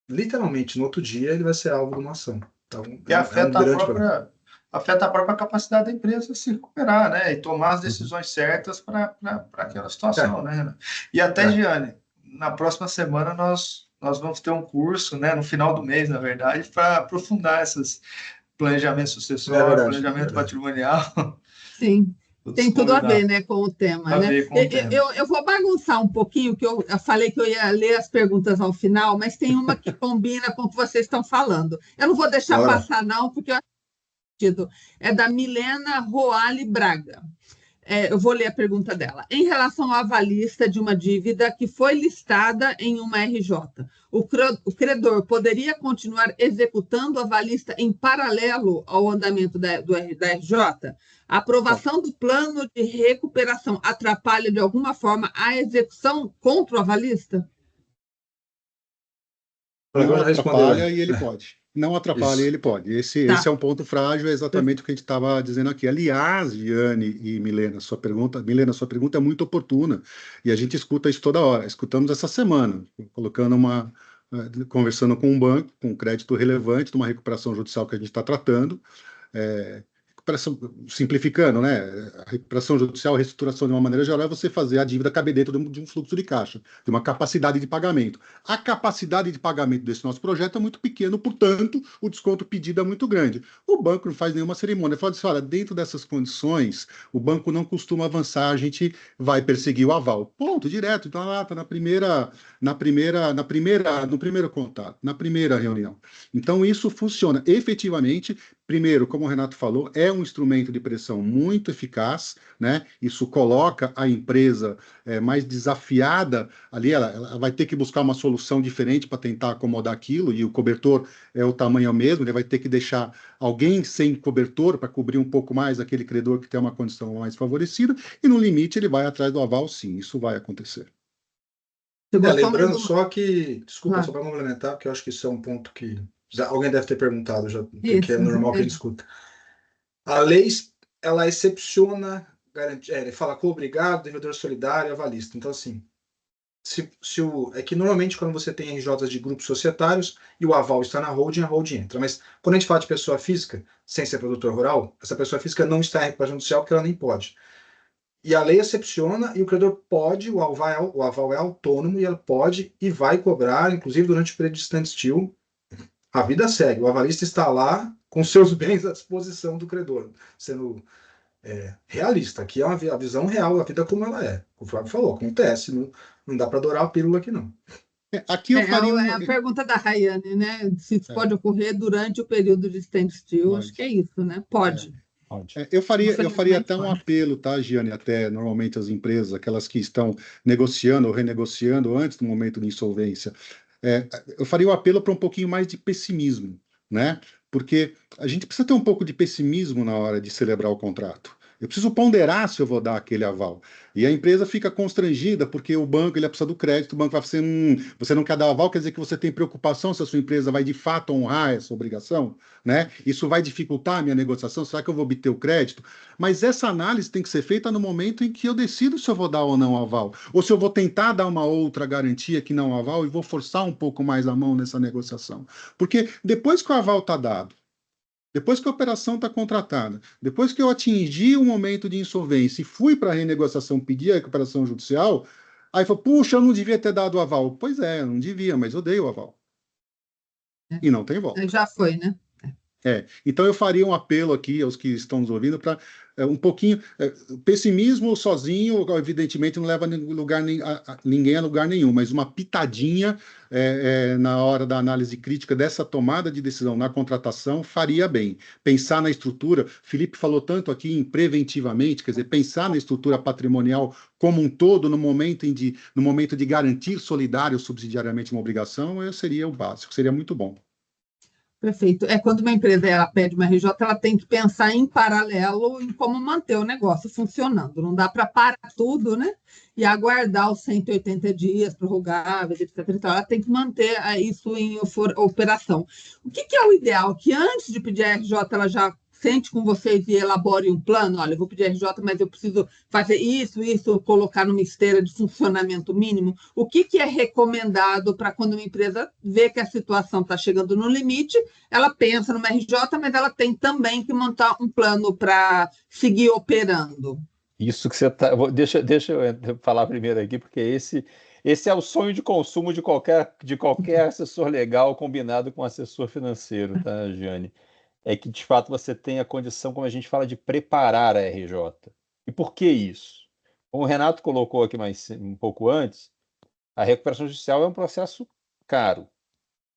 literalmente, no outro dia, ele vai ser alvo de uma ação. Então, e afeta a própria capacidade da empresa se recuperar, né? E tomar as decisões certas para aquela situação, né? E até, Giane, na próxima semana nós vamos ter um curso, né? No final do mês, na verdade, para aprofundar esses planejamento sucessório, planejamento patrimonial. Sim. Tem tudo a ver, né, com o tema, né? Eu vou bagunçar um pouquinho, que eu falei que eu ia ler as perguntas ao final, mas tem uma que combina com o que vocês estão falando. Eu não vou deixar passar, não, porque eu acho é da Milena Roale Braga. Eu vou ler a pergunta dela. Em relação à avalista de uma dívida que foi listada em uma RJ, o credor poderia continuar executando a avalista em paralelo ao andamento da RJ? A aprovação do plano de recuperação atrapalha de alguma forma a execução contra o avalista? Não atrapalha e ele pode. Não atrapalha e ele pode. Esse é um ponto frágil, é exatamente o que a gente estava dizendo aqui. Aliás, Giane e Milena, sua pergunta é muito oportuna e a gente escuta isso toda hora. Escutamos essa semana, conversando com um banco, com um crédito relevante, de uma recuperação judicial que a gente está tratando. Simplificando, né? A recuperação judicial, a reestruturação de uma maneira geral é você fazer a dívida caber dentro de um fluxo de caixa, de uma capacidade de pagamento. A capacidade de pagamento desse nosso projeto é muito pequeno, portanto, o desconto pedido é muito grande. O banco não faz nenhuma cerimônia, fala assim, olha, dentro dessas condições, o banco não costuma avançar, a gente vai perseguir o aval. Ponto, direto. Então, lá está no primeiro contato, na primeira reunião. Então, isso funciona. Efetivamente, primeiro, como o Renato falou, é um instrumento de pressão muito eficaz, né? Isso coloca a empresa mais desafiada ali, ela vai ter que buscar uma solução diferente para tentar acomodar aquilo, e o cobertor o tamanho é o mesmo, ele vai ter que deixar alguém sem cobertor para cobrir um pouco mais aquele credor que tem uma condição mais favorecida, e no limite ele vai atrás do aval, sim, isso vai acontecer. Lembrando só que, desculpa, só para complementar, porque eu acho que isso é um ponto que alguém deve ter perguntado, já, porque é normal que a gente escuta. A lei, ela excepciona, ele fala co-obrigado, devedor solidário, avalista. Então, assim, é que normalmente quando você tem RJs de grupos societários e o aval está na holding, a holding entra. Mas quando a gente fala de pessoa física, sem ser produtor rural, essa pessoa física não está em recuperação judicial porque ela nem pode. E a lei excepciona e o credor pode, o aval é autônomo e ele pode e vai cobrar, inclusive durante o período de standstill. A vida segue, o avalista está lá com seus bens à disposição do credor, sendo realista. Aqui é a visão real da vida como ela é. O Flávio falou, acontece, não dá para adorar a pílula aqui não. Aqui eu faria a pergunta da Rayane, né? Se isso pode ocorrer durante o período de standstill, acho que é isso, né? Pode. Eu faria até um apelo, tá, Giane? Até normalmente as empresas, aquelas que estão negociando ou renegociando antes do momento de insolvência, eu faria o apelo para um pouquinho mais de pessimismo, né? Porque a gente precisa ter um pouco de pessimismo na hora de celebrar o contrato. Eu preciso ponderar se eu vou dar aquele aval. E a empresa fica constrangida porque o banco ele precisa do crédito, o banco vai fazer, você não quer dar aval, quer dizer que você tem preocupação se a sua empresa vai de fato honrar essa obrigação, né? Isso vai dificultar a minha negociação, será que eu vou obter o crédito? Mas essa análise tem que ser feita no momento em que eu decido se eu vou dar ou não aval, ou se eu vou tentar dar uma outra garantia que não aval e vou forçar um pouco mais a mão nessa negociação. Porque depois que o aval está dado, depois que a operação está contratada, depois que eu atingi o momento de insolvência e fui para a renegociação, pedir a recuperação judicial, aí falou, puxa, eu não devia ter dado o aval. Pois é, eu não devia, mas eu dei o aval. E não tem volta. Já foi, né? Então eu faria um apelo aqui aos que estão nos ouvindo para um pouquinho. Pessimismo sozinho, evidentemente, não leva ninguém a lugar nenhum, mas uma pitadinha na hora da análise crítica dessa tomada de decisão na contratação faria bem. Pensar na estrutura, Felipe falou tanto aqui em preventivamente, quer dizer, pensar na estrutura patrimonial como um todo no momento de garantir solidário subsidiariamente uma obrigação, seria o básico, seria muito bom. Perfeito. Quando uma empresa ela pede uma RJ, ela tem que pensar em paralelo em como manter o negócio funcionando. Não dá para parar tudo, né? E aguardar os 180 dias prorrogáveis, etc. Então, ela tem que manter isso em operação. O que é o ideal? Que antes de pedir a RJ, ela já sente com vocês e elabore um plano. Olha, eu vou pedir RJ, mas eu preciso fazer isso, colocar numa esteira de funcionamento mínimo. O que é recomendado para quando uma empresa vê que a situação está chegando no limite, ela pensa numa RJ, mas ela tem também que montar um plano para seguir operando. Isso que você está... Deixa eu falar primeiro aqui, porque esse é o sonho de consumo de qualquer assessor legal combinado com assessor financeiro, tá, Giane? É que, de fato, você tem a condição, como a gente fala, de preparar a RJ. E por que isso? Como o Renato colocou aqui um pouco antes, a recuperação judicial é um processo caro,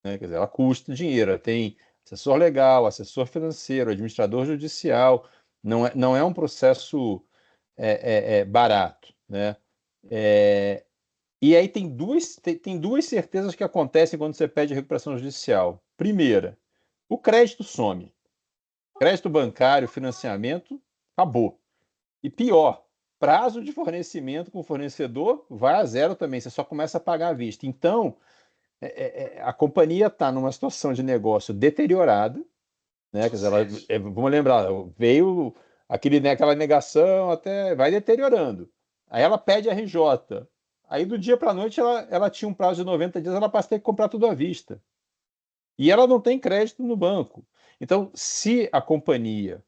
né? Quer dizer, ela custa dinheiro, ela tem assessor legal, assessor financeiro, administrador judicial, não é um processo barato, né? E aí tem duas certezas que acontecem quando você pede recuperação judicial. Primeira, o crédito some. Crédito bancário, financiamento, acabou. E pior, prazo de fornecimento com o fornecedor vai a zero também, você só começa a pagar à vista. Então, a companhia está numa situação de negócio deteriorada, né? Quer dizer, vamos lembrar, veio aquela negação, até vai deteriorando. Aí ela pede a RJ. Aí do dia para a noite ela tinha um prazo de 90 dias, ela passa a ter que comprar tudo à vista. E ela não tem crédito no banco. Então, se a companhia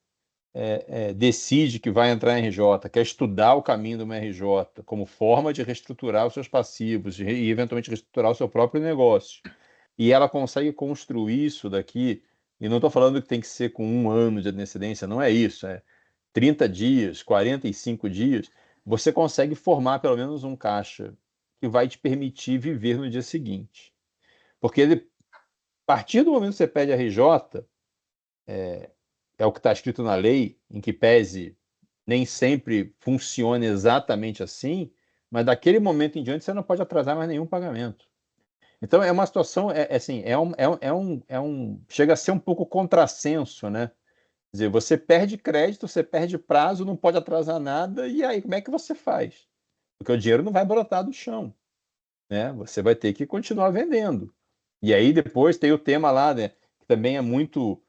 decide que vai entrar em RJ, quer estudar o caminho de uma RJ como forma de reestruturar os seus passivos e eventualmente reestruturar o seu próprio negócio, e ela consegue construir isso daqui, e não estou falando que tem que ser com 1 ano de antecedência, não é isso, 30 dias, 45 dias, você consegue formar pelo menos um caixa que vai te permitir viver no dia seguinte. Porque a partir do momento que você pede a RJ, é o que está escrito na lei, em que pese nem sempre funciona exatamente assim, mas daquele momento em diante você não pode atrasar mais nenhum pagamento. Então é uma situação, chega a ser um pouco contrassenso, né? Quer dizer, você perde crédito, você perde prazo, não pode atrasar nada, e aí como é que você faz? Porque o dinheiro não vai brotar do chão, né? Você vai ter que continuar vendendo. E aí depois tem o tema lá, né? Que também é muito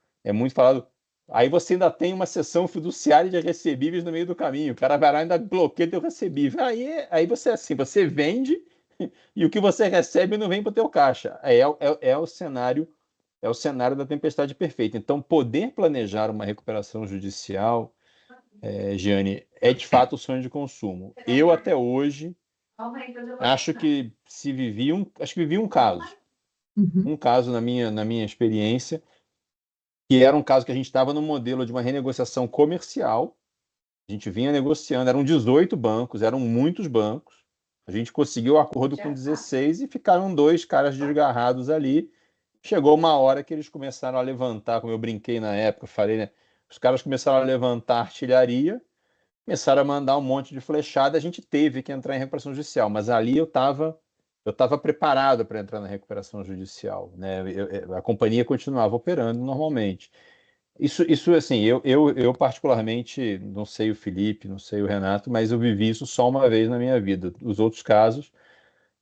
falado. Aí você ainda tem uma sessão fiduciária de recebíveis no meio do caminho. O cara vai lá e ainda bloqueia teu recebível. Aí você você vende e o que você recebe não vem para o teu caixa. É o cenário da tempestade perfeita. Então, poder planejar uma recuperação judicial, Giane, é de fato o sonho de consumo. Eu até hoje acho que vivi um caso. Um caso na minha experiência, que era um caso que a gente estava no modelo de uma renegociação comercial. A gente vinha negociando, eram 18 bancos, eram muitos bancos. A gente conseguiu acordo com 16 e ficaram 2 caras desgarrados ali. Chegou uma hora que eles começaram a levantar, como eu brinquei na época, falei, né? Os caras começaram a levantar artilharia, começaram a mandar um monte de flechada, a gente teve que entrar em recuperação judicial, mas ali eu estava preparado para entrar na recuperação judicial, né? A companhia continuava operando normalmente. Isso assim, eu particularmente, não sei o Felipe, não sei o Renato, mas eu vivi isso só uma vez na minha vida. Os outros casos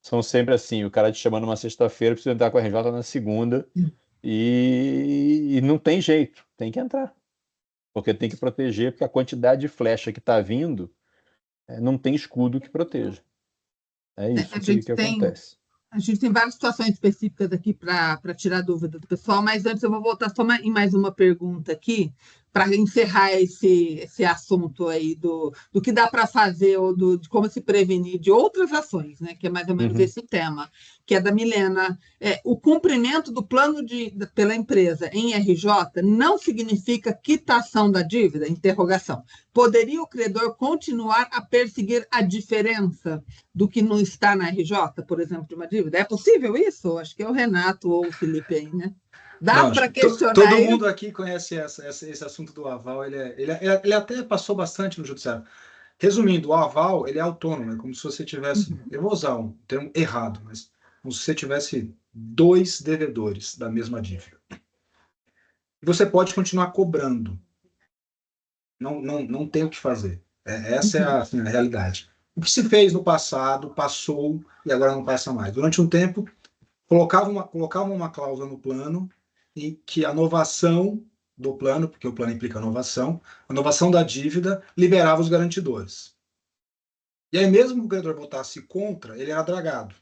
são sempre assim, o cara te chamando numa sexta-feira, precisa entrar com a RJ na segunda, e não tem jeito, tem que entrar. Porque tem que proteger, porque a quantidade de flecha que está vindo, não tem escudo que proteja. É isso que acontece. A gente tem várias situações específicas aqui para tirar dúvida do pessoal, mas antes eu vou voltar só em mais uma pergunta aqui, para encerrar esse assunto aí do que dá para fazer, ou de como se prevenir de outras ações, né? Que é mais ou menos esse tema, que é da Milena. O cumprimento do plano pela empresa em RJ não significa quitação da dívida? Interrogação. Poderia o credor continuar a perseguir a diferença do que não está na RJ, por exemplo, de uma dívida? É possível isso? Acho que é o Renato ou o Felipe aí, né? Dá para questionar. Todo mundo aqui conhece esse assunto do aval. Ele até passou bastante no judiciário. Resumindo, o aval ele é autônomo, é como se você tivesse. Eu vou usar um termo errado, mas como se você tivesse dois devedores da mesma dívida. E você pode continuar cobrando. Não tem o que fazer. Essa é a realidade. O que se fez no passado, passou e agora não passa mais. Durante um tempo, colocavam uma cláusula no plano em que a novação do plano, porque o plano implica a novação da dívida liberava os garantidores. E aí, mesmo que o credor votasse contra, ele era dragado,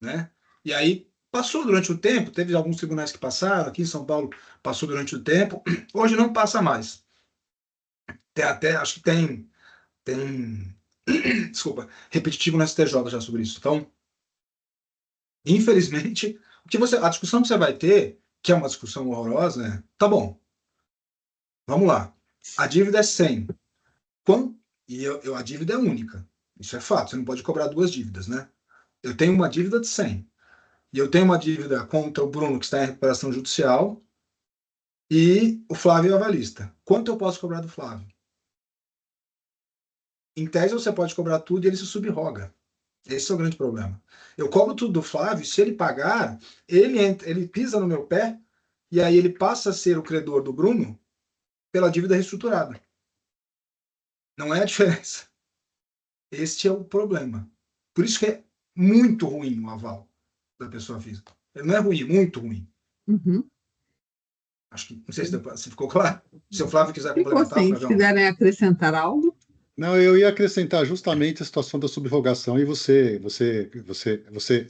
né? E aí, passou durante o tempo, teve alguns tribunais que passaram, aqui em São Paulo passou durante o tempo, hoje não passa mais. Acho que tem desculpa, repetitivo no STJ já sobre isso. Então, infelizmente, a discussão que você vai ter, que é uma discussão horrorosa, tá bom, vamos lá. A dívida é 100. A dívida é única. Isso é fato, você não pode cobrar duas dívidas, né? Eu tenho uma dívida de 100. E eu tenho uma dívida contra o Bruno, que está em recuperação judicial, e o Flávio é avalista. Quanto eu posso cobrar do Flávio? Em tese, você pode cobrar tudo e ele se subroga. Esse é o grande problema. Eu cobro tudo do Flávio, se ele pagar, ele pisa no meu pé, e aí ele passa a ser o credor do Bruno pela dívida reestruturada. Não é a diferença. Este é o problema. Por isso que é muito ruim o aval da pessoa física. Ele não é ruim, é muito ruim. Acho que, não sei se ficou claro. Se o Flávio quiser complementar. Se quiserem acrescentar algo. Não, eu ia acrescentar justamente a situação da subrogação e você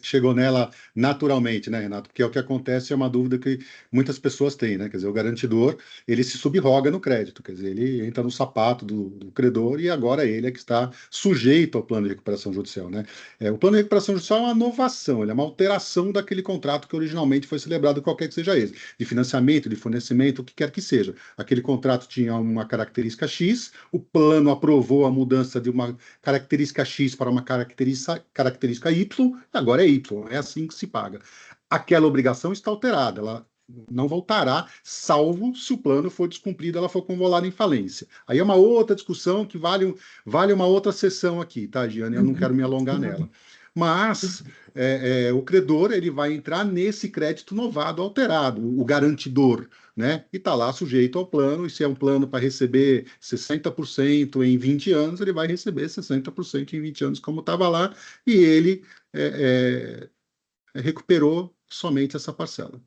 chegou nela naturalmente, né, Renato? Porque é o que acontece, é uma dúvida que muitas pessoas têm, né? Quer dizer, o garantidor, ele se subroga no crédito, quer dizer, ele entra no sapato do credor e agora ele é que está sujeito ao plano de recuperação judicial, né? O plano de recuperação judicial é uma inovação, ele é uma alteração daquele contrato que originalmente foi celebrado, qualquer que seja ele, de financiamento, de fornecimento, o que quer que seja. Aquele contrato tinha uma característica X, o plano aprovou a mudança de uma característica X para uma característica Y, agora é Y, é assim que se paga. Aquela obrigação está alterada, ela não voltará, salvo se o plano for descumprido, ela for convolada em falência. Aí é uma outra discussão que vale uma outra sessão aqui, tá, Giane? Eu não quero me alongar nela. Mas o credor ele vai entrar nesse crédito novado, alterado, o garantidor, né? E está lá sujeito ao plano, e se é um plano para receber 60% em 20 anos, ele vai receber 60% em 20 anos, como estava lá, e ele recuperou somente essa parcela.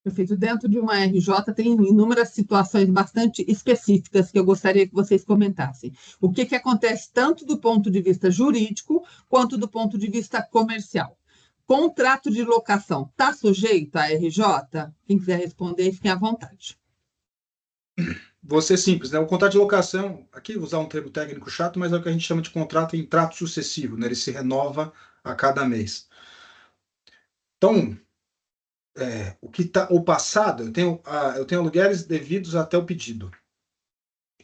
Perfeito. Dentro de uma RJ tem inúmeras situações bastante específicas que eu gostaria que vocês comentassem. O que acontece tanto do ponto de vista jurídico quanto do ponto de vista comercial? Contrato de locação está sujeito à RJ? Quem quiser responder, fiquem à vontade. Vou ser simples, né? O contrato de locação, aqui vou usar um termo técnico chato, mas é o que a gente chama de contrato em trato sucessivo, né? Ele se renova a cada mês. Então, o passado, eu tenho aluguéis devidos até o pedido.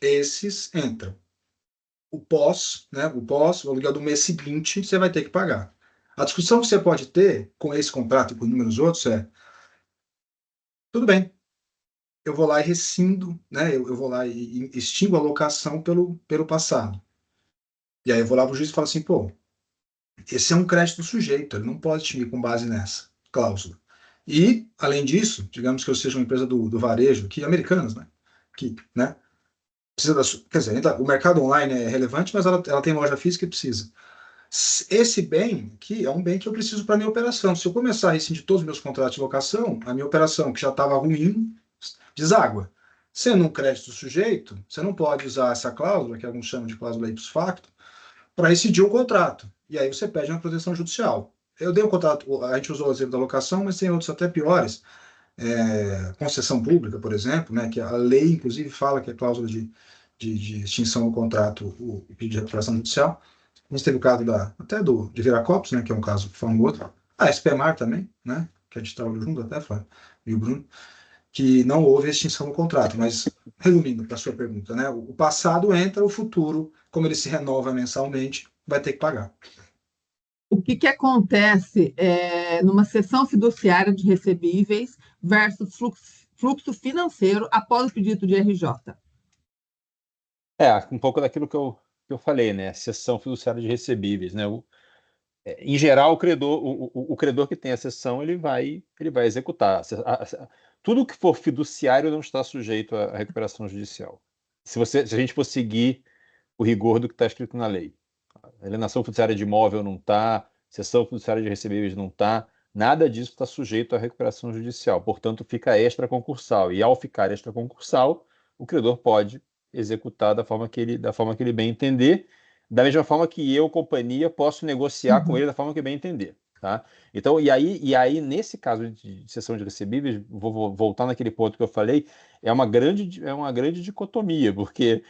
Esses entram. O pós, o aluguel do mês seguinte, você vai ter que pagar. A discussão que você pode ter com esse contrato e com inúmeros outros tudo bem, eu vou lá e rescindo, né? Eu vou lá e extingo a locação pelo passado. E aí eu vou lá para o juiz e falo assim, pô, esse é um crédito sujeito, ele não pode extinguir com base nessa cláusula. E, além disso, digamos que eu seja uma empresa do varejo, que Americanas, né? Que, né? Precisa quer dizer, o mercado online é relevante, mas ela tem loja física e precisa. Esse bem aqui é um bem que eu preciso para a minha operação. Se eu começar a rescindir todos os meus contratos de locação, a minha operação, que já estava ruim, deságua. Sendo um crédito sujeito, você não pode usar essa cláusula, que alguns chamam de cláusula ipso facto, para rescindir o contrato. E aí você pede uma proteção judicial. Eu dei um contrato, a gente usou o exemplo da locação, mas tem outros até piores. Concessão pública, por exemplo, né, que a lei, inclusive, fala que é cláusula de extinção do contrato, o pedido de recuperação judicial. A gente teve o caso até de Viracopos, né, que é um caso famoso. A SPMar também, né, que a gente estava junto até, Flávio, e o Bruno, que não houve extinção do contrato. Mas, resumindo para a sua pergunta, né, o passado entra, o futuro, como ele se renova mensalmente, vai ter que pagar. O que acontece numa cessão fiduciária de recebíveis versus fluxo financeiro após o pedido de RJ? Um pouco daquilo que eu falei, né? Cessão fiduciária de recebíveis, né? Em geral, o credor que tem a cessão, ele vai executar. Tudo que for fiduciário não está sujeito à recuperação judicial. Se a gente for seguir o rigor do que está escrito na lei. Alienação fiduciária de imóvel não está, cessão fiduciária de recebíveis não está, nada disso está sujeito à recuperação judicial. Portanto, fica extraconcursal. E ao ficar extraconcursal, o credor pode executar da forma que ele bem entender, da mesma forma que eu, companhia, posso negociar com ele da forma que bem entender. Tá? Então, e aí, nesse caso de cessão de recebíveis, vou voltar naquele ponto que eu falei, é uma grande dicotomia, porque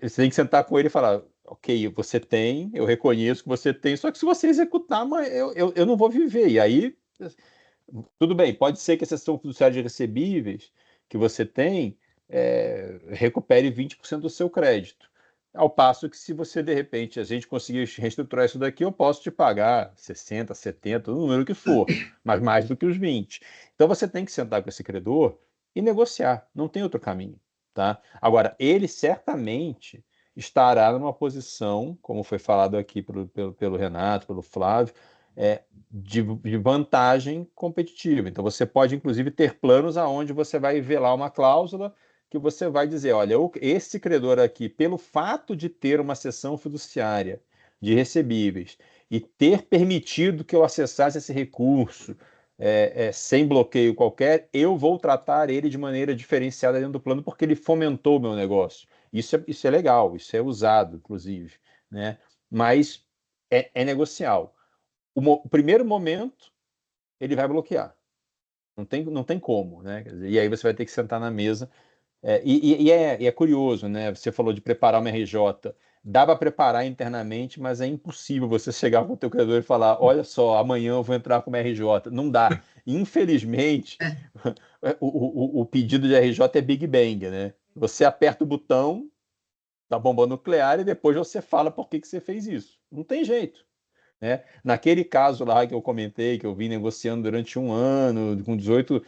você tem que sentar com ele e falar, ok, você tem, eu reconheço que você tem, só que se você executar, eu não vou viver. E aí, tudo bem, pode ser que a cessão fiduciária de recebíveis que você tem recupere 20% do seu crédito. Ao passo que se você, de repente, a gente conseguir reestruturar isso daqui, eu posso te pagar 60, 70, o número que for, mas mais do que os 20. Então você tem que sentar com esse credor e negociar, não tem outro caminho. Tá? Agora, ele certamente estará numa posição, como foi falado aqui pelo Renato, pelo Flávio, de vantagem competitiva. Então, você pode, inclusive, ter planos aonde você vai velar uma cláusula que você vai dizer, olha, esse credor aqui, pelo fato de ter uma cessão fiduciária de recebíveis e ter permitido que eu acessasse esse recurso sem bloqueio qualquer, eu vou tratar ele de maneira diferenciada dentro do plano porque ele fomentou o meu negócio. Isso é legal, isso é usado, inclusive, né? Mas é negocial. O primeiro momento, ele vai bloquear. Não tem como, né? E aí você vai ter que sentar na mesa. É curioso, né? Você falou de preparar uma RJ. Dá para preparar internamente, mas é impossível você chegar com o teu credor e falar, olha só, amanhã eu vou entrar com uma RJ. Não dá. Infelizmente, o pedido de RJ é Big Bang, né? Você aperta o botão da bomba nuclear e depois você fala por que você fez isso. Não tem jeito. Né? Naquele caso lá que eu comentei, que eu vim negociando durante um ano, com 18,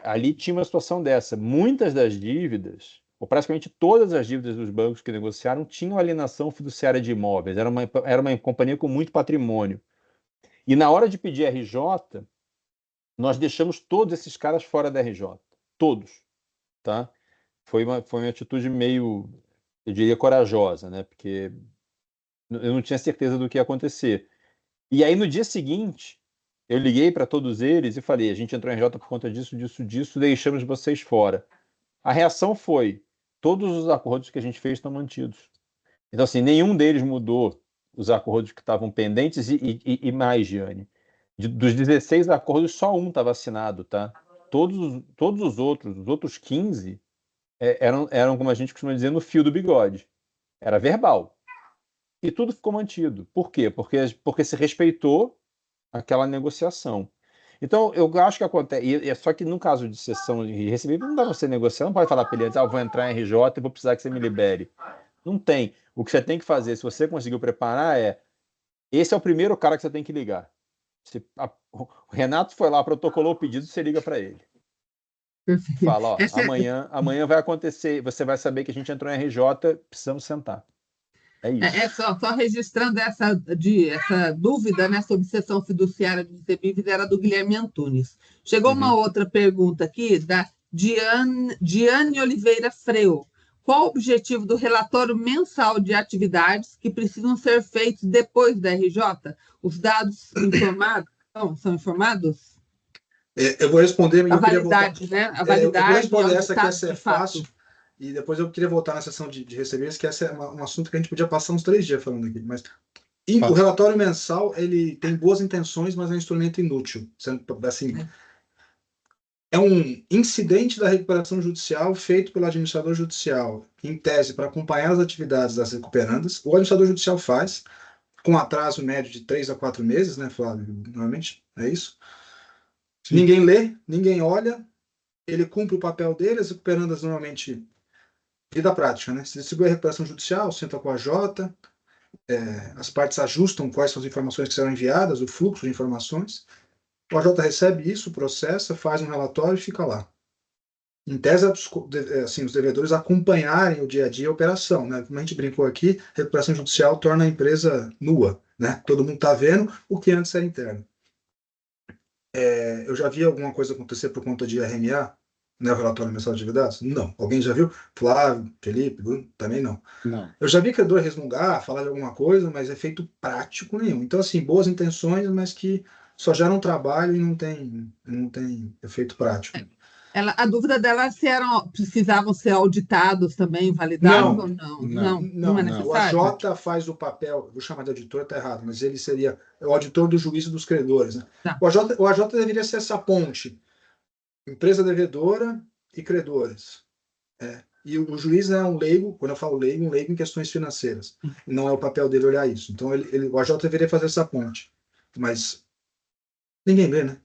ali tinha uma situação dessa. Muitas das dívidas, ou praticamente todas as dívidas dos bancos que negociaram, tinham alienação fiduciária de imóveis. Era uma companhia com muito patrimônio. E na hora de pedir RJ, nós deixamos todos esses caras fora da RJ. Todos. Tá? Foi uma atitude meio, eu diria, corajosa, né? Porque eu não tinha certeza do que ia acontecer. E aí, no dia seguinte, eu liguei para todos eles e falei, a gente entrou em RJ por conta disso, deixamos vocês fora. A reação foi, todos os acordos que a gente fez estão mantidos. Então, assim, nenhum deles mudou os acordos que estavam pendentes e mais, Giane. Dos 16 acordos, só um estava assinado, tá? Todos os outros 15 eram, como a gente costuma dizer, no fio do bigode. Era verbal. E tudo ficou mantido. Por quê? Porque se respeitou aquela negociação. Então, eu acho que acontece. Só que no caso de cessão de recebível, não dá para você negociar, não pode falar para ele, eu vou entrar em RJ e vou precisar que você me libere. Não tem. O que você tem que fazer, se você conseguiu preparar, esse é o primeiro cara que você tem que ligar. O Renato foi lá, protocolou o pedido, você liga para ele. Fala, amanhã vai acontecer, você vai saber que a gente entrou em RJ, precisamos sentar. É isso. Só registrando essa dúvida, né, sobre sessão fiduciária do ICBIVS, era do Guilherme Antunes. Chegou uma outra pergunta aqui, da Diane Oliveira Freu. Qual o objetivo do relatório mensal de atividades que precisam ser feitos depois da RJ? Os dados informados são informados? Eu vou responder, e A eu queria voltar. validade, né? A validade. Eu vou responder essa, que auditado essa é de fato. fácil. E depois eu queria voltar na sessão de recebíveis, que esse é um assunto que a gente podia passar uns 3 dias falando aqui. Mas o relatório mensal, ele tem boas intenções, mas é um instrumento inútil. Assim, é um incidente da recuperação judicial feito pelo administrador judicial, em tese, para acompanhar as atividades das recuperandas. O administrador judicial faz, com atraso médio de 3 a 4 meses, né, Flávio? Normalmente, é isso. Sim. Ninguém lê, ninguém olha, ele cumpre o papel dele, as recuperandas normalmente, vida prática, né? Se distribui a recuperação judicial, senta com a Jota, as partes ajustam quais são as informações que serão enviadas, o fluxo de informações. O AJ recebe isso, processa, faz um relatório e fica lá. Em tese, assim, os devedores acompanharem o dia a dia a operação, né? Como a gente brincou aqui, recuperação judicial torna a empresa nua, né? Todo mundo está vendo o que antes era interno. Eu já vi alguma coisa acontecer por conta de RMA, né, o relatório mensal de atividades? Não. Alguém já viu? Flávio, Felipe, Bruno? Também não. Não. Eu já vi credor resmungar, falar de alguma coisa, mas efeito prático nenhum. Então, assim, boas intenções, mas que só geram trabalho e não tem efeito prático. A dúvida dela é se precisavam ser auditados também, validados ou não? Não é necessário? O AJ faz o papel, vou chamar de auditor, está errado, mas ele seria o auditor do juízo dos credores. Né? Tá. O AJ deveria ser essa ponte, empresa devedora e credores. E o juiz é um leigo, quando eu falo leigo, um leigo em questões financeiras. Não é o papel dele olhar isso. Então, o AJ deveria fazer essa ponte. Mas ninguém vê, né?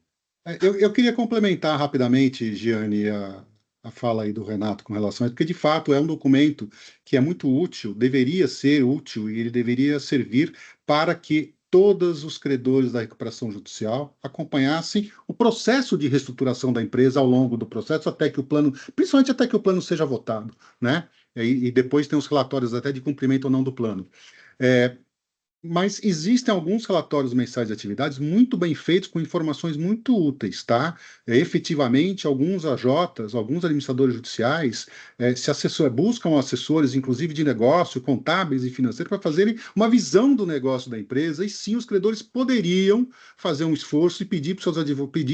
Eu queria complementar rapidamente, Giane, a fala aí do Renato com relação a isso, porque de fato é um documento que é muito útil, deveria ser útil e ele deveria servir para que todos os credores da recuperação judicial acompanhassem o processo de reestruturação da empresa ao longo do processo, até que o plano, principalmente até que o plano seja votado, né? E depois tem os relatórios até de cumprimento ou não do plano. Mas existem alguns relatórios mensais de atividades muito bem feitos, com informações muito úteis, tá? Efetivamente, alguns AJs, alguns administradores judiciais, buscam assessores, inclusive de negócio, contábeis e financeiros, para fazerem uma visão do negócio da empresa, e sim, os credores poderiam fazer um esforço e pedir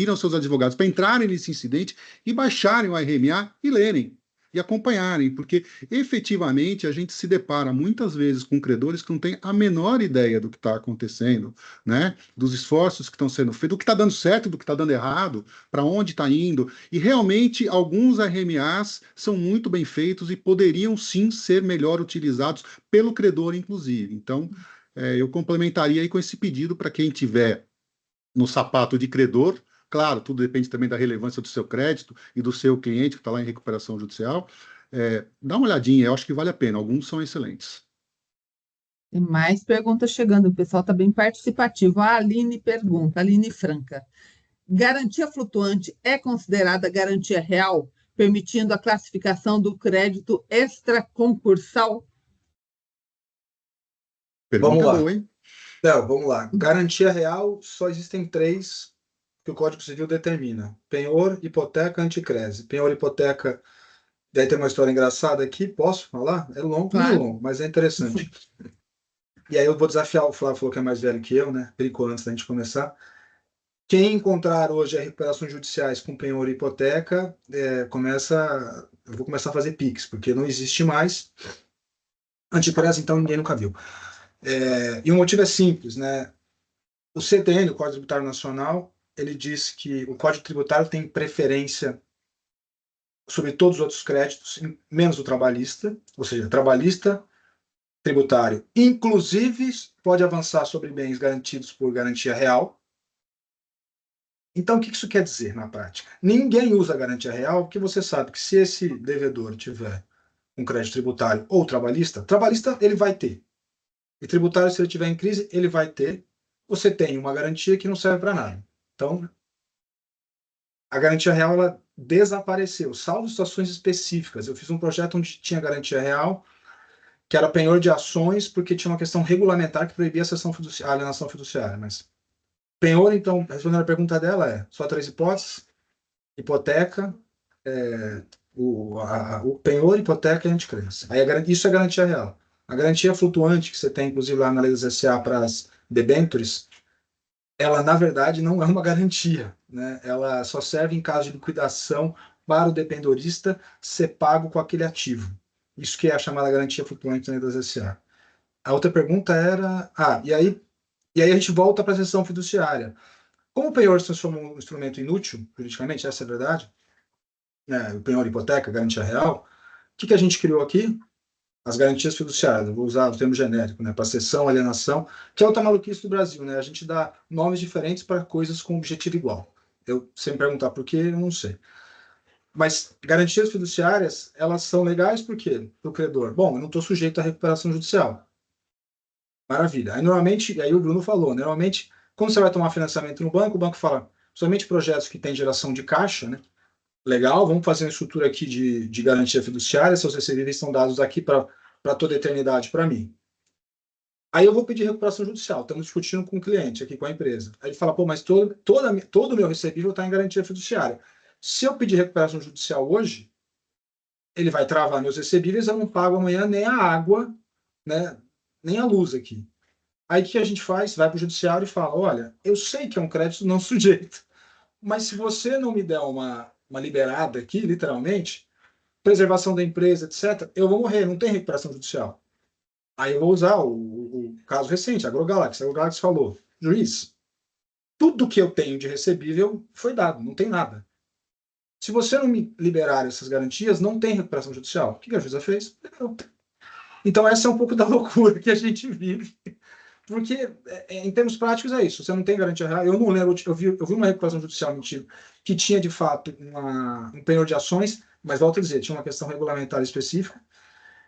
aos seus advogados para entrarem nesse incidente e baixarem o RMA e lerem. E acompanharem, porque efetivamente a gente se depara muitas vezes com credores que não têm a menor ideia do que está acontecendo, né? Dos esforços que estão sendo feitos, do que está dando certo, do que está dando errado, para onde está indo. E realmente alguns RMAs são muito bem feitos e poderiam sim ser melhor utilizados pelo credor, inclusive. Então, eu complementaria aí com esse pedido para quem tiver no sapato de credor. Claro, tudo depende também da relevância do seu crédito e do seu cliente que está lá em recuperação judicial. Dá uma olhadinha, eu acho que vale a pena. Alguns são excelentes. Tem mais perguntas chegando, o pessoal está bem participativo. A Aline pergunta, Aline Franca. Garantia flutuante é considerada garantia real, permitindo a classificação do crédito extraconcursal? Pergunta boa, hein? Não, vamos lá. Garantia real, só existem 3 que o Código Civil determina: penhor, hipoteca, anticrese. Penhor, hipoteca, daí tem uma história engraçada aqui, posso falar? É longo, claro. Não é longo, mas é interessante. E aí eu vou desafiar, o Flávio falou que é mais velho que eu, né? Brincou antes da gente começar. Quem encontrar hoje recuperações judiciais com penhor e hipoteca, eu vou começar a fazer PIX, porque não existe mais. Anticrese, então, ninguém nunca viu. E o motivo é simples, né? O CTN, o Código Tributário Nacional, ele diz que o Código Tributário tem preferência sobre todos os outros créditos, menos o trabalhista, ou seja, trabalhista, tributário, inclusive pode avançar sobre bens garantidos por garantia real. Então, o que isso quer dizer na prática? Ninguém usa garantia real, porque você sabe que se esse devedor tiver um crédito tributário ou trabalhista ele vai ter. E tributário, se ele tiver em crise, ele vai ter. Você tem uma garantia que não serve para nada. Então, a garantia real ela desapareceu, salvo situações específicas. Eu fiz um projeto onde tinha garantia real que era penhor de ações, porque tinha uma questão regulamentar que proibia a alienação fiduciária. Mas penhor, então, respondendo a pergunta dela, só 3 hipóteses: hipoteca, o penhor, hipoteca e anticrença. Aí isso é garantia real. A garantia flutuante que você tem, inclusive, lá na lei das SA para as debêntures, ela, na verdade, não é uma garantia, né? Ela só serve em caso de liquidação para o debenturista ser pago com aquele ativo. Isso que é a chamada garantia flutuante na lei das SA. A outra pergunta era... e aí a gente volta para a seção fiduciária. Como o penhor se transforma um instrumento inútil, juridicamente, essa é a verdade, né? O penhor, hipoteca, garantia real, o que a gente criou aqui? As garantias fiduciárias, eu vou usar o termo genérico, né, para cessão, alienação, que é outra maluquice do Brasil, né? A gente dá nomes diferentes para coisas com objetivo igual. Sem perguntar por quê, eu não sei. Mas garantias fiduciárias, elas são legais por quê? Para o credor. Bom, eu não estou sujeito à recuperação judicial. Maravilha. Aí o Bruno falou, né? Normalmente, quando você vai tomar financiamento no banco, o banco fala, somente projetos que têm geração de caixa, né? Legal, vamos fazer uma estrutura aqui de garantia fiduciária, seus recebíveis estão dados aqui para toda a eternidade para mim. Aí eu vou pedir recuperação judicial, estamos discutindo com o cliente aqui, com a empresa. Aí ele fala, pô, mas todo o meu recebível está em garantia fiduciária. Se eu pedir recuperação judicial hoje, ele vai travar meus recebíveis, eu não pago amanhã nem a água, né, nem a luz aqui. Aí o que a gente faz? Vai para o judiciário e fala, olha, eu sei que é um crédito não sujeito, mas se você não me der uma liberada aqui, literalmente, preservação da empresa, etc., eu vou morrer, não tem recuperação judicial. Aí eu vou usar o caso recente, a AgroGalaxy. A AgroGalaxy falou, juiz, tudo que eu tenho de recebível foi dado, não tem nada. Se você não me liberar essas garantias, não tem recuperação judicial. O que a juíza fez? Não. Então essa é um pouco da loucura que a gente vive. Porque, em termos práticos, é isso. Você não tem garantia real. Eu não lembro, eu vi uma recuperação judicial mentira que tinha, de fato, um penhor de ações, mas, volto a dizer, tinha uma questão regulamentar específica.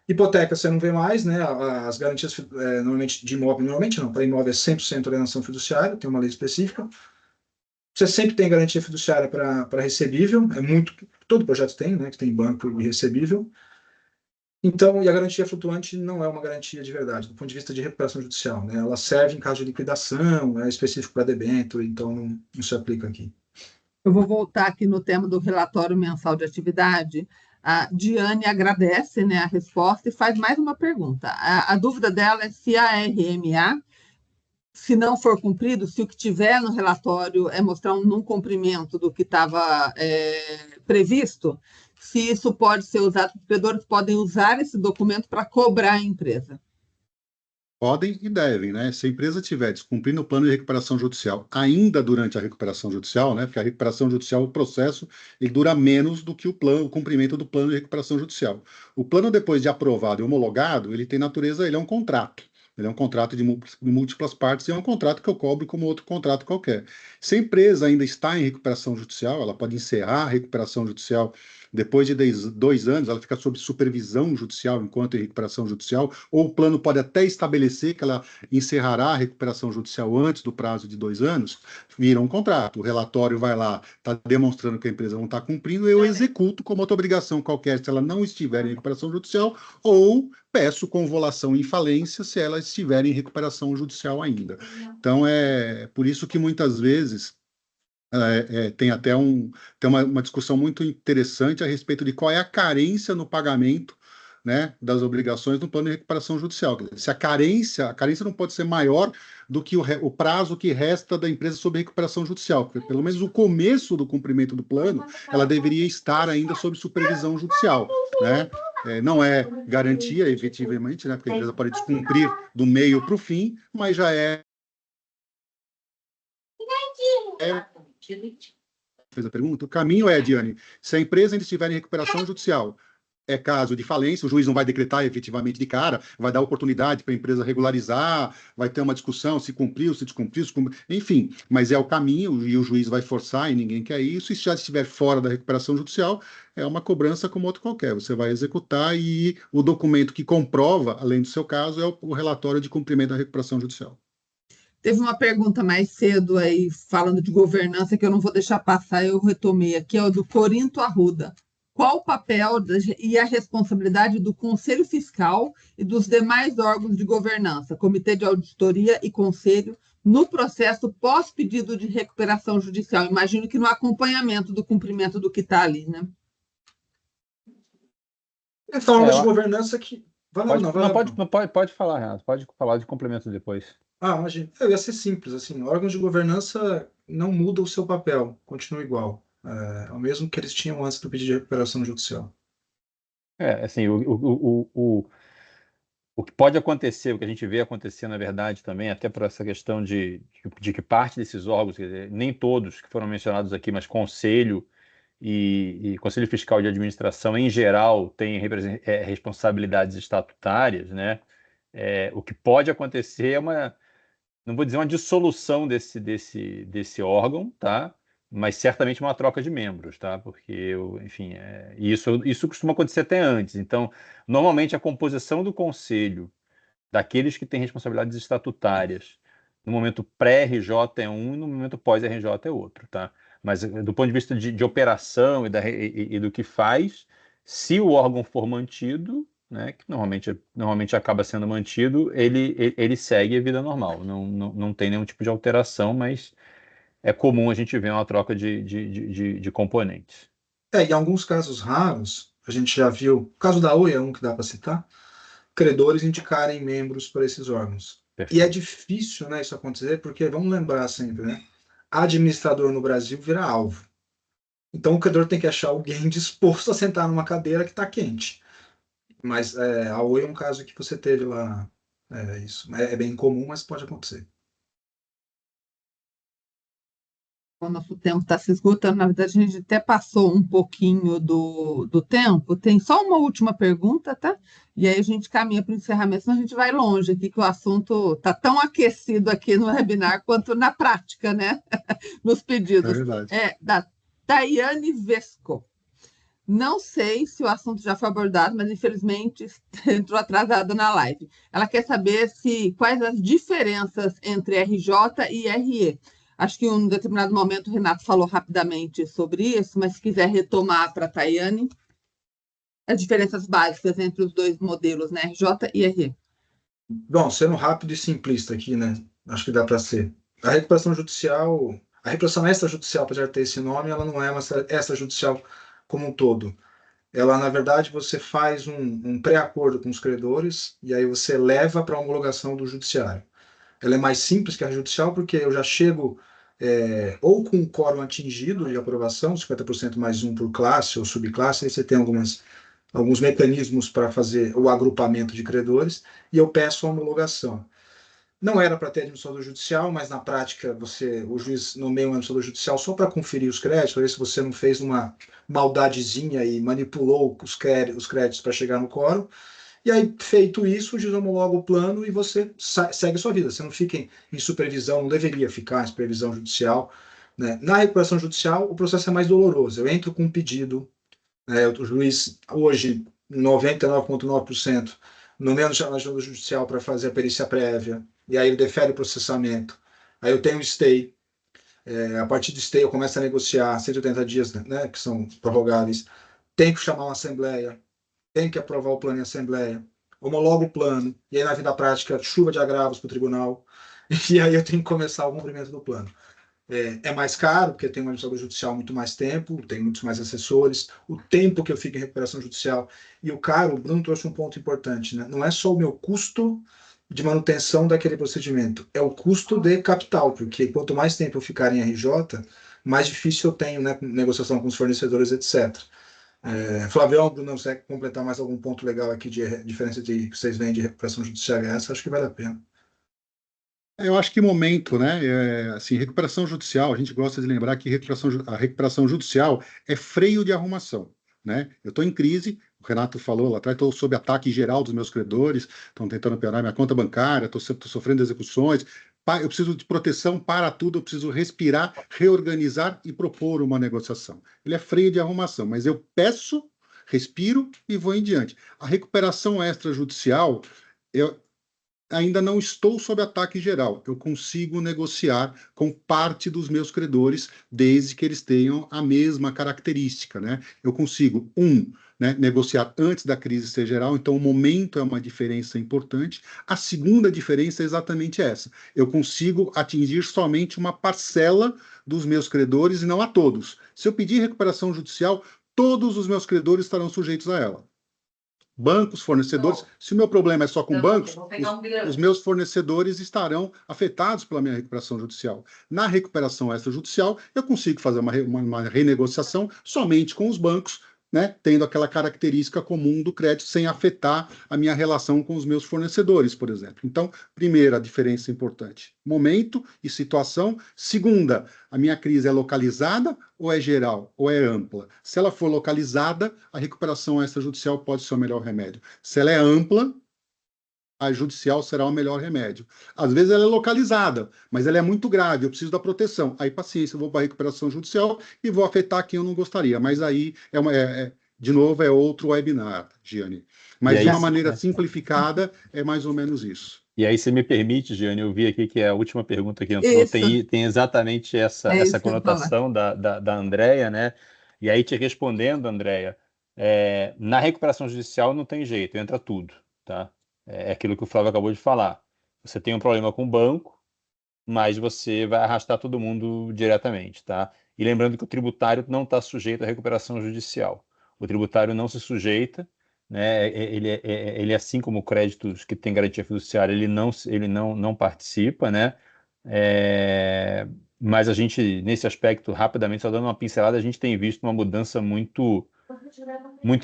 Hipoteca você não vê mais, né? As garantias, normalmente, de imóvel, normalmente não, para imóvel é 100% alienação fiduciária, tem uma lei específica. Você sempre tem garantia fiduciária para recebível, todo projeto tem, né? Que tem banco e recebível. Então, e a garantia flutuante não é uma garantia de verdade, do ponto de vista de recuperação judicial, né? Ela serve em caso de liquidação, é específico para debênture, então não se aplica aqui. Eu vou voltar aqui no tema do relatório mensal de atividade. A Diane agradece, né, a resposta e faz mais uma pergunta. A dúvida dela é se a RMA, se não for cumprido, se o que tiver no relatório é mostrar um não cumprimento do que estava previsto, se isso pode ser usado, os credores podem usar esse documento para cobrar a empresa. Podem e devem, né? Se a empresa estiver descumprindo o plano de recuperação judicial ainda durante a recuperação judicial, né? Porque a recuperação judicial, o processo, ele dura menos do que o cumprimento do plano de recuperação judicial. O plano, depois de aprovado e homologado, ele tem natureza, ele é um contrato. Ele é um contrato de múltiplas partes e é um contrato que eu cobro como outro contrato qualquer. Se a empresa ainda está em recuperação judicial, ela pode encerrar a recuperação judicial depois de 2 anos, ela fica sob supervisão judicial enquanto em recuperação judicial, ou o plano pode até estabelecer que ela encerrará a recuperação judicial antes do prazo de 2 anos, vira um contrato. O relatório vai lá, está demonstrando que a empresa não está cumprindo, eu executo como outra obrigação qualquer se ela não estiver em recuperação judicial, ou peço convolução em falência se ela estiver em recuperação judicial ainda. Então, é por isso que muitas vezes tem até tem uma discussão muito interessante a respeito de qual é a carência no pagamento, né, das obrigações no plano de recuperação judicial. Se a carência não pode ser maior do que o prazo que resta da empresa sob recuperação judicial, porque pelo menos o começo do cumprimento do plano, ela deveria estar ainda sob supervisão judicial, né? Não é garantia, efetivamente, né, porque a empresa pode descumprir do meio para o fim, mas já fez a pergunta. O caminho é, Diane, se a empresa ainda estiver em recuperação judicial, é caso de falência, o juiz não vai decretar efetivamente de cara, vai dar oportunidade para a empresa regularizar, vai ter uma discussão se cumpriu, se descumpriu, enfim, mas é o caminho e o juiz vai forçar e ninguém quer isso, e se já estiver fora da recuperação judicial, é uma cobrança como outro qualquer, você vai executar e o documento que comprova, além do seu caso, é o relatório de cumprimento da recuperação judicial. Teve uma pergunta mais cedo aí, falando de governança, que eu não vou deixar passar, eu retomei aqui, é o do Corinto Arruda. Qual o papel e a responsabilidade do Conselho Fiscal e dos demais órgãos de governança, Comitê de Auditoria e Conselho, no processo pós-pedido de recuperação judicial? Imagino que no acompanhamento do cumprimento do que está ali, né? Então, órgãos de governança que... Pode falar, Renato. Pode falar de complemento depois. Imagina. Ia ser simples, assim. Órgãos de governança não mudam o seu papel, continua igual. É o mesmo que eles tinham antes do pedido de recuperação judicial. Assim, o que pode acontecer, o que a gente vê acontecer, na verdade, também, até por essa questão de que parte desses órgãos, quer dizer, nem todos que foram mencionados aqui, mas Conselho e Conselho Fiscal de Administração, em geral, têm responsabilidades estatutárias, né? O que pode acontecer é não vou dizer uma dissolução desse órgão, tá? Mas certamente uma troca de membros, tá? Porque, enfim, isso costuma acontecer até antes. Então, normalmente a composição do conselho, daqueles que têm responsabilidades estatutárias, no momento pré-RJ é um e no momento pós-RJ é outro, tá? Mas do ponto de vista de operação e do que faz, se o órgão for mantido, né, que normalmente acaba sendo mantido, ele segue a vida normal. Não tem nenhum tipo de alteração, mas é comum a gente ver uma troca de componentes. Em alguns casos raros, a gente já viu, o caso da Oi é um que dá para citar, credores indicarem membros para esses órgãos. Perfeito. E é difícil, né, isso acontecer, porque vamos lembrar sempre, né, administrador no Brasil vira alvo. Então o credor tem que achar alguém disposto a sentar numa cadeira que está quente. Mas a Oi é um caso que você teve lá, isso. É bem comum, mas pode acontecer. O nosso tempo está se esgotando, na verdade a gente até passou um pouquinho do tempo. Tem só uma última pergunta, tá? E aí a gente caminha para o encerramento, senão a gente vai longe aqui, que o assunto está tão aquecido aqui no webinar quanto na prática, né? Nos pedidos. É verdade. Da Tayane Vesco. Não sei se o assunto já foi abordado, mas infelizmente entrou atrasada na live. Ela quer saber quais as diferenças entre RJ e RE. Acho que em um determinado momento o Renato falou rapidamente sobre isso, mas se quiser retomar para a Tayane, as diferenças básicas entre os dois modelos, né, RJ e RE. Bom, sendo rápido e simplista aqui, né? Acho que dá para ser. A recuperação judicial, a recuperação extrajudicial, apesar de ter esse nome, ela não é uma extrajudicial como um todo. Ela, na verdade, você faz um pré-acordo com os credores e aí você leva para a homologação do judiciário. Ela é mais simples que a judicial porque eu já chego ou com o quórum atingido de aprovação, 50% mais um por classe ou subclasse, aí você tem alguns mecanismos para fazer o agrupamento de credores e eu peço a homologação. Não era para ter administrador judicial, mas na prática o juiz nomeia um administrador judicial só para conferir os créditos, para ver se você não fez uma maldadezinha e manipulou os créditos para chegar no quórum. E aí, feito isso, o juiz homologa o plano e você segue a sua vida. Você não fica em supervisão, não deveria ficar em supervisão judicial, né? Na recuperação judicial, o processo é mais doloroso. Eu entro com um pedido, o juiz, hoje, 99,9%, nomeia o administrador judicial para fazer a perícia prévia, e aí ele defere o processamento. Aí eu tenho um stay. A partir do stay eu começo a negociar 180 dias, né, que são prorrogáveis. Tenho que chamar uma assembleia, tenho que aprovar o plano em assembleia, homologo o plano, e aí na vida prática, chuva de agravos para o tribunal, e aí eu tenho que começar o cumprimento do plano. É mais caro, porque tem um administrador judicial muito mais tempo, tem muitos mais assessores, o tempo que eu fico em recuperação judicial. E o Bruno trouxe um ponto importante, né? Não é só o meu custo de manutenção daquele procedimento, é o custo de capital, porque quanto mais tempo eu ficar em RJ, mais difícil eu tenho, né, negociação com os fornecedores, etc. Flávio, Bruno, você quer completar mais algum ponto legal aqui de diferença que vocês veem de recuperação judiciária? Essa acho que vale a pena. Eu acho que momento, né? Assim, recuperação judicial, a gente gosta de lembrar que a recuperação judicial é freio de arrumação, né? Eu estou em crise, o Renato falou lá atrás, estou sob ataque geral dos meus credores, estão tentando piorar minha conta bancária, estou sofrendo execuções, eu preciso de proteção para tudo, eu preciso respirar, reorganizar e propor uma negociação. Ele é freio de arrumação, mas eu peço, respiro e vou em diante. A recuperação extrajudicial, ainda não estou sob ataque geral. Eu consigo negociar com parte dos meus credores, desde que eles tenham a mesma característica, né? Eu consigo, né, negociar antes da crise ser geral, então o momento é uma diferença importante. A segunda diferença é exatamente essa. Eu consigo atingir somente uma parcela dos meus credores e não a todos. Se eu pedir recuperação judicial, todos os meus credores estarão sujeitos a ela. Bancos, fornecedores. Se o meu problema é só com bancos, os meus fornecedores estarão afetados pela minha recuperação judicial. Na recuperação extrajudicial, eu consigo fazer uma renegociação somente com os bancos, né, tendo aquela característica comum do crédito sem afetar a minha relação com os meus fornecedores, por exemplo. Então, primeira diferença importante, momento e situação. Segunda, a minha crise é localizada ou é geral, ou é ampla? Se ela for localizada, a recuperação extrajudicial pode ser o melhor remédio. Se ela é ampla, a judicial será o melhor remédio. Às vezes ela é localizada, mas ela é muito grave, eu preciso da proteção. Aí, paciência, eu vou para a recuperação judicial e vou afetar quem eu não gostaria. Mas aí, de novo, é outro webinar, Giane. Mas de uma maneira simplificada, é mais ou menos isso. E aí, se me permite, Giane, eu vi aqui que a última pergunta que entrou tem exatamente essa conotação da Andréia, né? E aí, te respondendo, Andréia, na recuperação judicial não tem jeito, entra tudo, tá? É aquilo que o Flávio acabou de falar. Você tem um problema com o banco, mas você vai arrastar todo mundo diretamente, tá? E lembrando que o tributário não está sujeito à recuperação judicial. O tributário não se sujeita, né? Ele assim como créditos que tem garantia fiduciária, ele não participa, né? Mas a gente, nesse aspecto, rapidamente, só dando uma pincelada, a gente tem visto uma mudança muito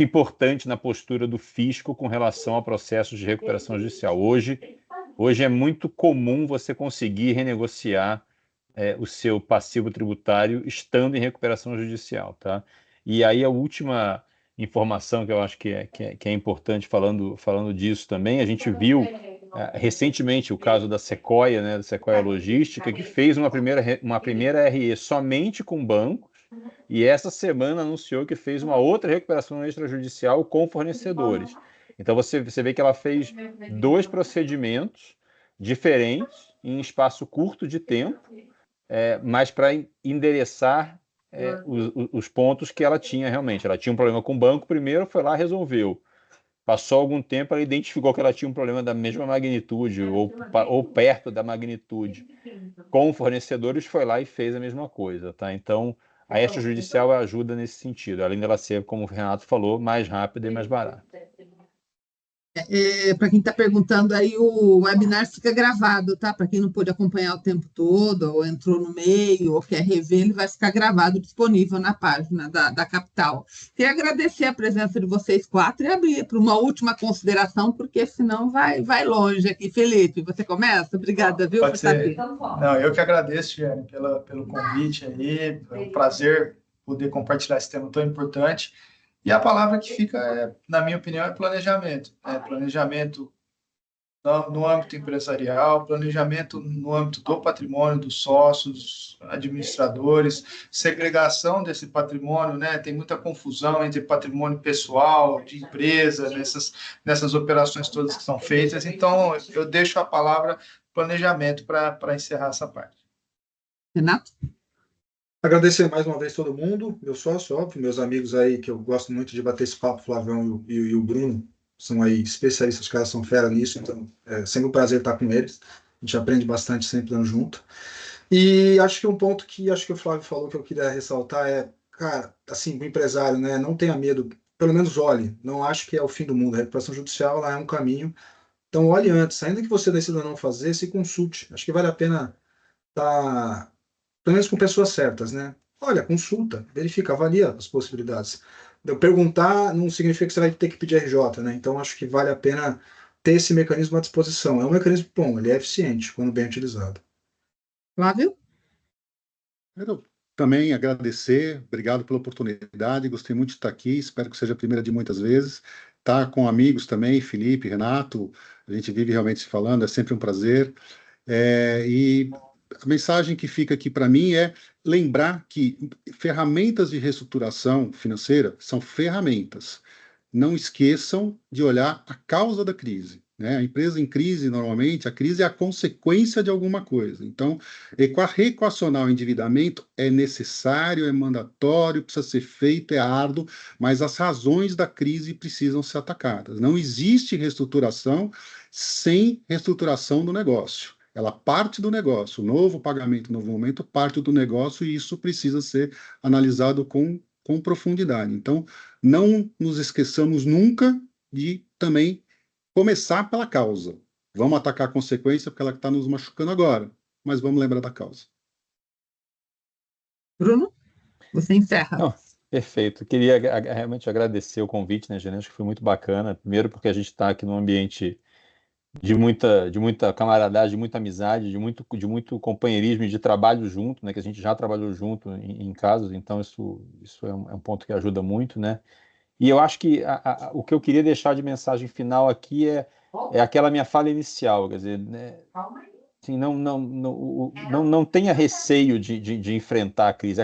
importante na postura do fisco com relação a processos de recuperação judicial. Hoje é muito comum você conseguir renegociar o seu passivo tributário estando em recuperação judicial, tá? E aí a última informação que eu acho que é importante falando disso também, a gente viu recentemente o caso da Sequoia, né, da Sequoia Logística, que fez uma primeira RE somente com bancos, e essa semana anunciou que fez uma outra recuperação extrajudicial com fornecedores. Então você vê que ela fez 2 procedimentos diferentes em espaço curto de tempo, mas para endereçar os pontos que ela tinha realmente. Ela tinha um problema com o banco primeiro, foi lá, resolveu. Passou algum tempo, ela identificou que ela tinha um problema da mesma magnitude ou perto da magnitude. Com fornecedores, foi lá e fez a mesma coisa, tá? Então, a extrajudicial ajuda nesse sentido, além dela ser, como o Renato falou, mais rápida e mais barata. Para quem está perguntando aí, o webinar fica gravado, tá? Para quem não pôde acompanhar o tempo todo, ou entrou no meio, ou quer rever, ele vai ficar gravado, disponível na página da Capital. Queria agradecer a presença de vocês 4 e abrir para uma última consideração, porque senão vai longe aqui. Felipe, você começa? Obrigada, viu? Pode ser. Não, eu que agradeço, Giane, pelo convite aí. É um prazer poder compartilhar esse tema tão importante. E a palavra que fica, na minha opinião, é planejamento. Planejamento no âmbito empresarial, planejamento no âmbito do patrimônio, dos sócios, administradores, segregação desse patrimônio, né? Tem muita confusão entre patrimônio pessoal, de empresa, nessas operações todas que são feitas. Então, eu deixo a palavra planejamento para encerrar essa parte. Renato? Agradecer mais uma vez todo mundo, meu sócio, óbvio, meus amigos aí, que eu gosto muito de bater esse papo, Flavião e o Bruno, são aí especialistas, os caras são fera nisso, então é sempre um prazer estar com eles, a gente aprende bastante sempre dando junto. E acho que um ponto que acho que o Flávio falou que eu queria ressaltar é, cara, assim, o empresário, né, não tenha medo, pelo menos olhe, não acho que é o fim do mundo, a recuperação judicial lá é um caminho, então olhe antes, ainda que você decida não fazer, se consulte, acho que vale a pena estar... pelo menos com pessoas certas, né? Olha, consulta, verifica, avalia as possibilidades. Eu perguntar não significa que você vai ter que pedir RJ, né? Então, acho que vale a pena ter esse mecanismo à disposição. É um mecanismo bom, ele é eficiente quando bem utilizado. Flávio? Quero também agradecer, obrigado pela oportunidade, gostei muito de estar aqui, espero que seja a primeira de muitas vezes. Tá com amigos também, Felipe, Renato, a gente vive realmente se falando, é sempre um prazer. E a mensagem que fica aqui para mim é lembrar que ferramentas de reestruturação financeira são ferramentas. Não esqueçam de olhar a causa da crise. né? A empresa em crise, normalmente, a crise é a consequência de alguma coisa. Então, reequacionar o endividamento é necessário, é mandatório, precisa ser feito, é árduo, mas as razões da crise precisam ser atacadas. Não existe reestruturação sem reestruturação do negócio. Ela parte do negócio. O novo pagamento, o novo momento, parte do negócio, e isso precisa ser analisado com profundidade. Então, não nos esqueçamos nunca de também começar pela causa. Vamos atacar a consequência porque ela está nos machucando agora, mas vamos lembrar da causa. Bruno, você encerra. Não, perfeito. Queria realmente agradecer o convite, né, Gênesis, que foi muito bacana. Primeiro porque a gente está aqui num ambiente de muita camaradagem, de muita amizade, de muito companheirismo e de trabalho junto, né, que a gente já trabalhou junto em casos, então isso é um ponto que ajuda muito, né? E eu acho que o que eu queria deixar de mensagem final aqui é aquela minha fala inicial, quer dizer, né, assim, não tenha receio de enfrentar a crise.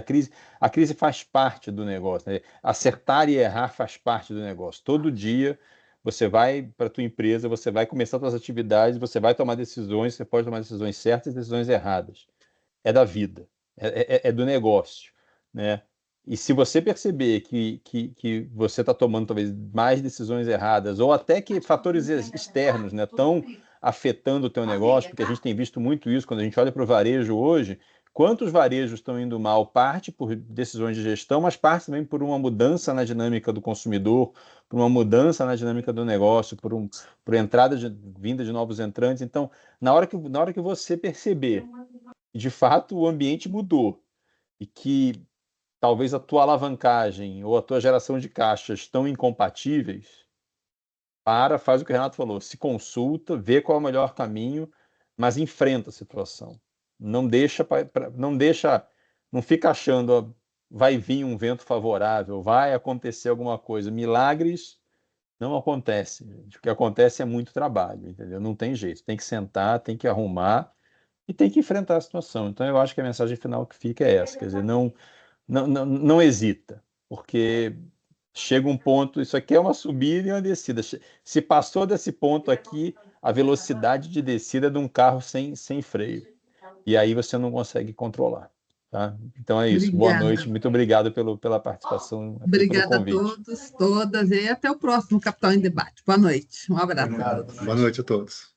A crise faz parte do negócio, né? Acertar e errar faz parte do negócio. Todo dia você vai para a tua empresa, você vai começar suas atividades, você vai tomar decisões, você pode tomar decisões certas e decisões erradas. É da vida, é do negócio, né? E se você perceber que você está tomando talvez mais decisões erradas, ou até que fatores externos, né, estão afetando o teu negócio, porque a gente tem visto muito isso quando a gente olha para o varejo hoje, quantos varejos estão indo mal, parte por decisões de gestão, mas parte também por uma mudança na dinâmica do consumidor, por uma mudança na dinâmica do negócio, por vinda de novos entrantes. Então, na hora que você perceber que de fato o ambiente mudou e que talvez a tua alavancagem ou a tua geração de caixa estão incompatíveis, faz o que o Renato falou, se consulta, vê qual é o melhor caminho, mas enfrenta a situação. Não fica achando, ó, vai vir um vento favorável, vai acontecer alguma coisa. Milagres não acontecem, gente. O que acontece é muito trabalho, entendeu? Não tem jeito, tem que sentar, tem que arrumar e tem que enfrentar a situação. Então eu acho que a mensagem final que fica é essa, quer dizer, não hesita, porque chega um ponto, isso aqui é uma subida e uma descida. Se passou desse ponto aqui, a velocidade de descida é de um carro sem freio. E aí você não consegue controlar. Tá? Então é isso. Obrigada. Boa noite. Muito obrigado pela participação. Obrigada pelo convite. a todos, todas, e até o próximo Capital em Debate. Boa noite. Um abraço. Boa noite a todos.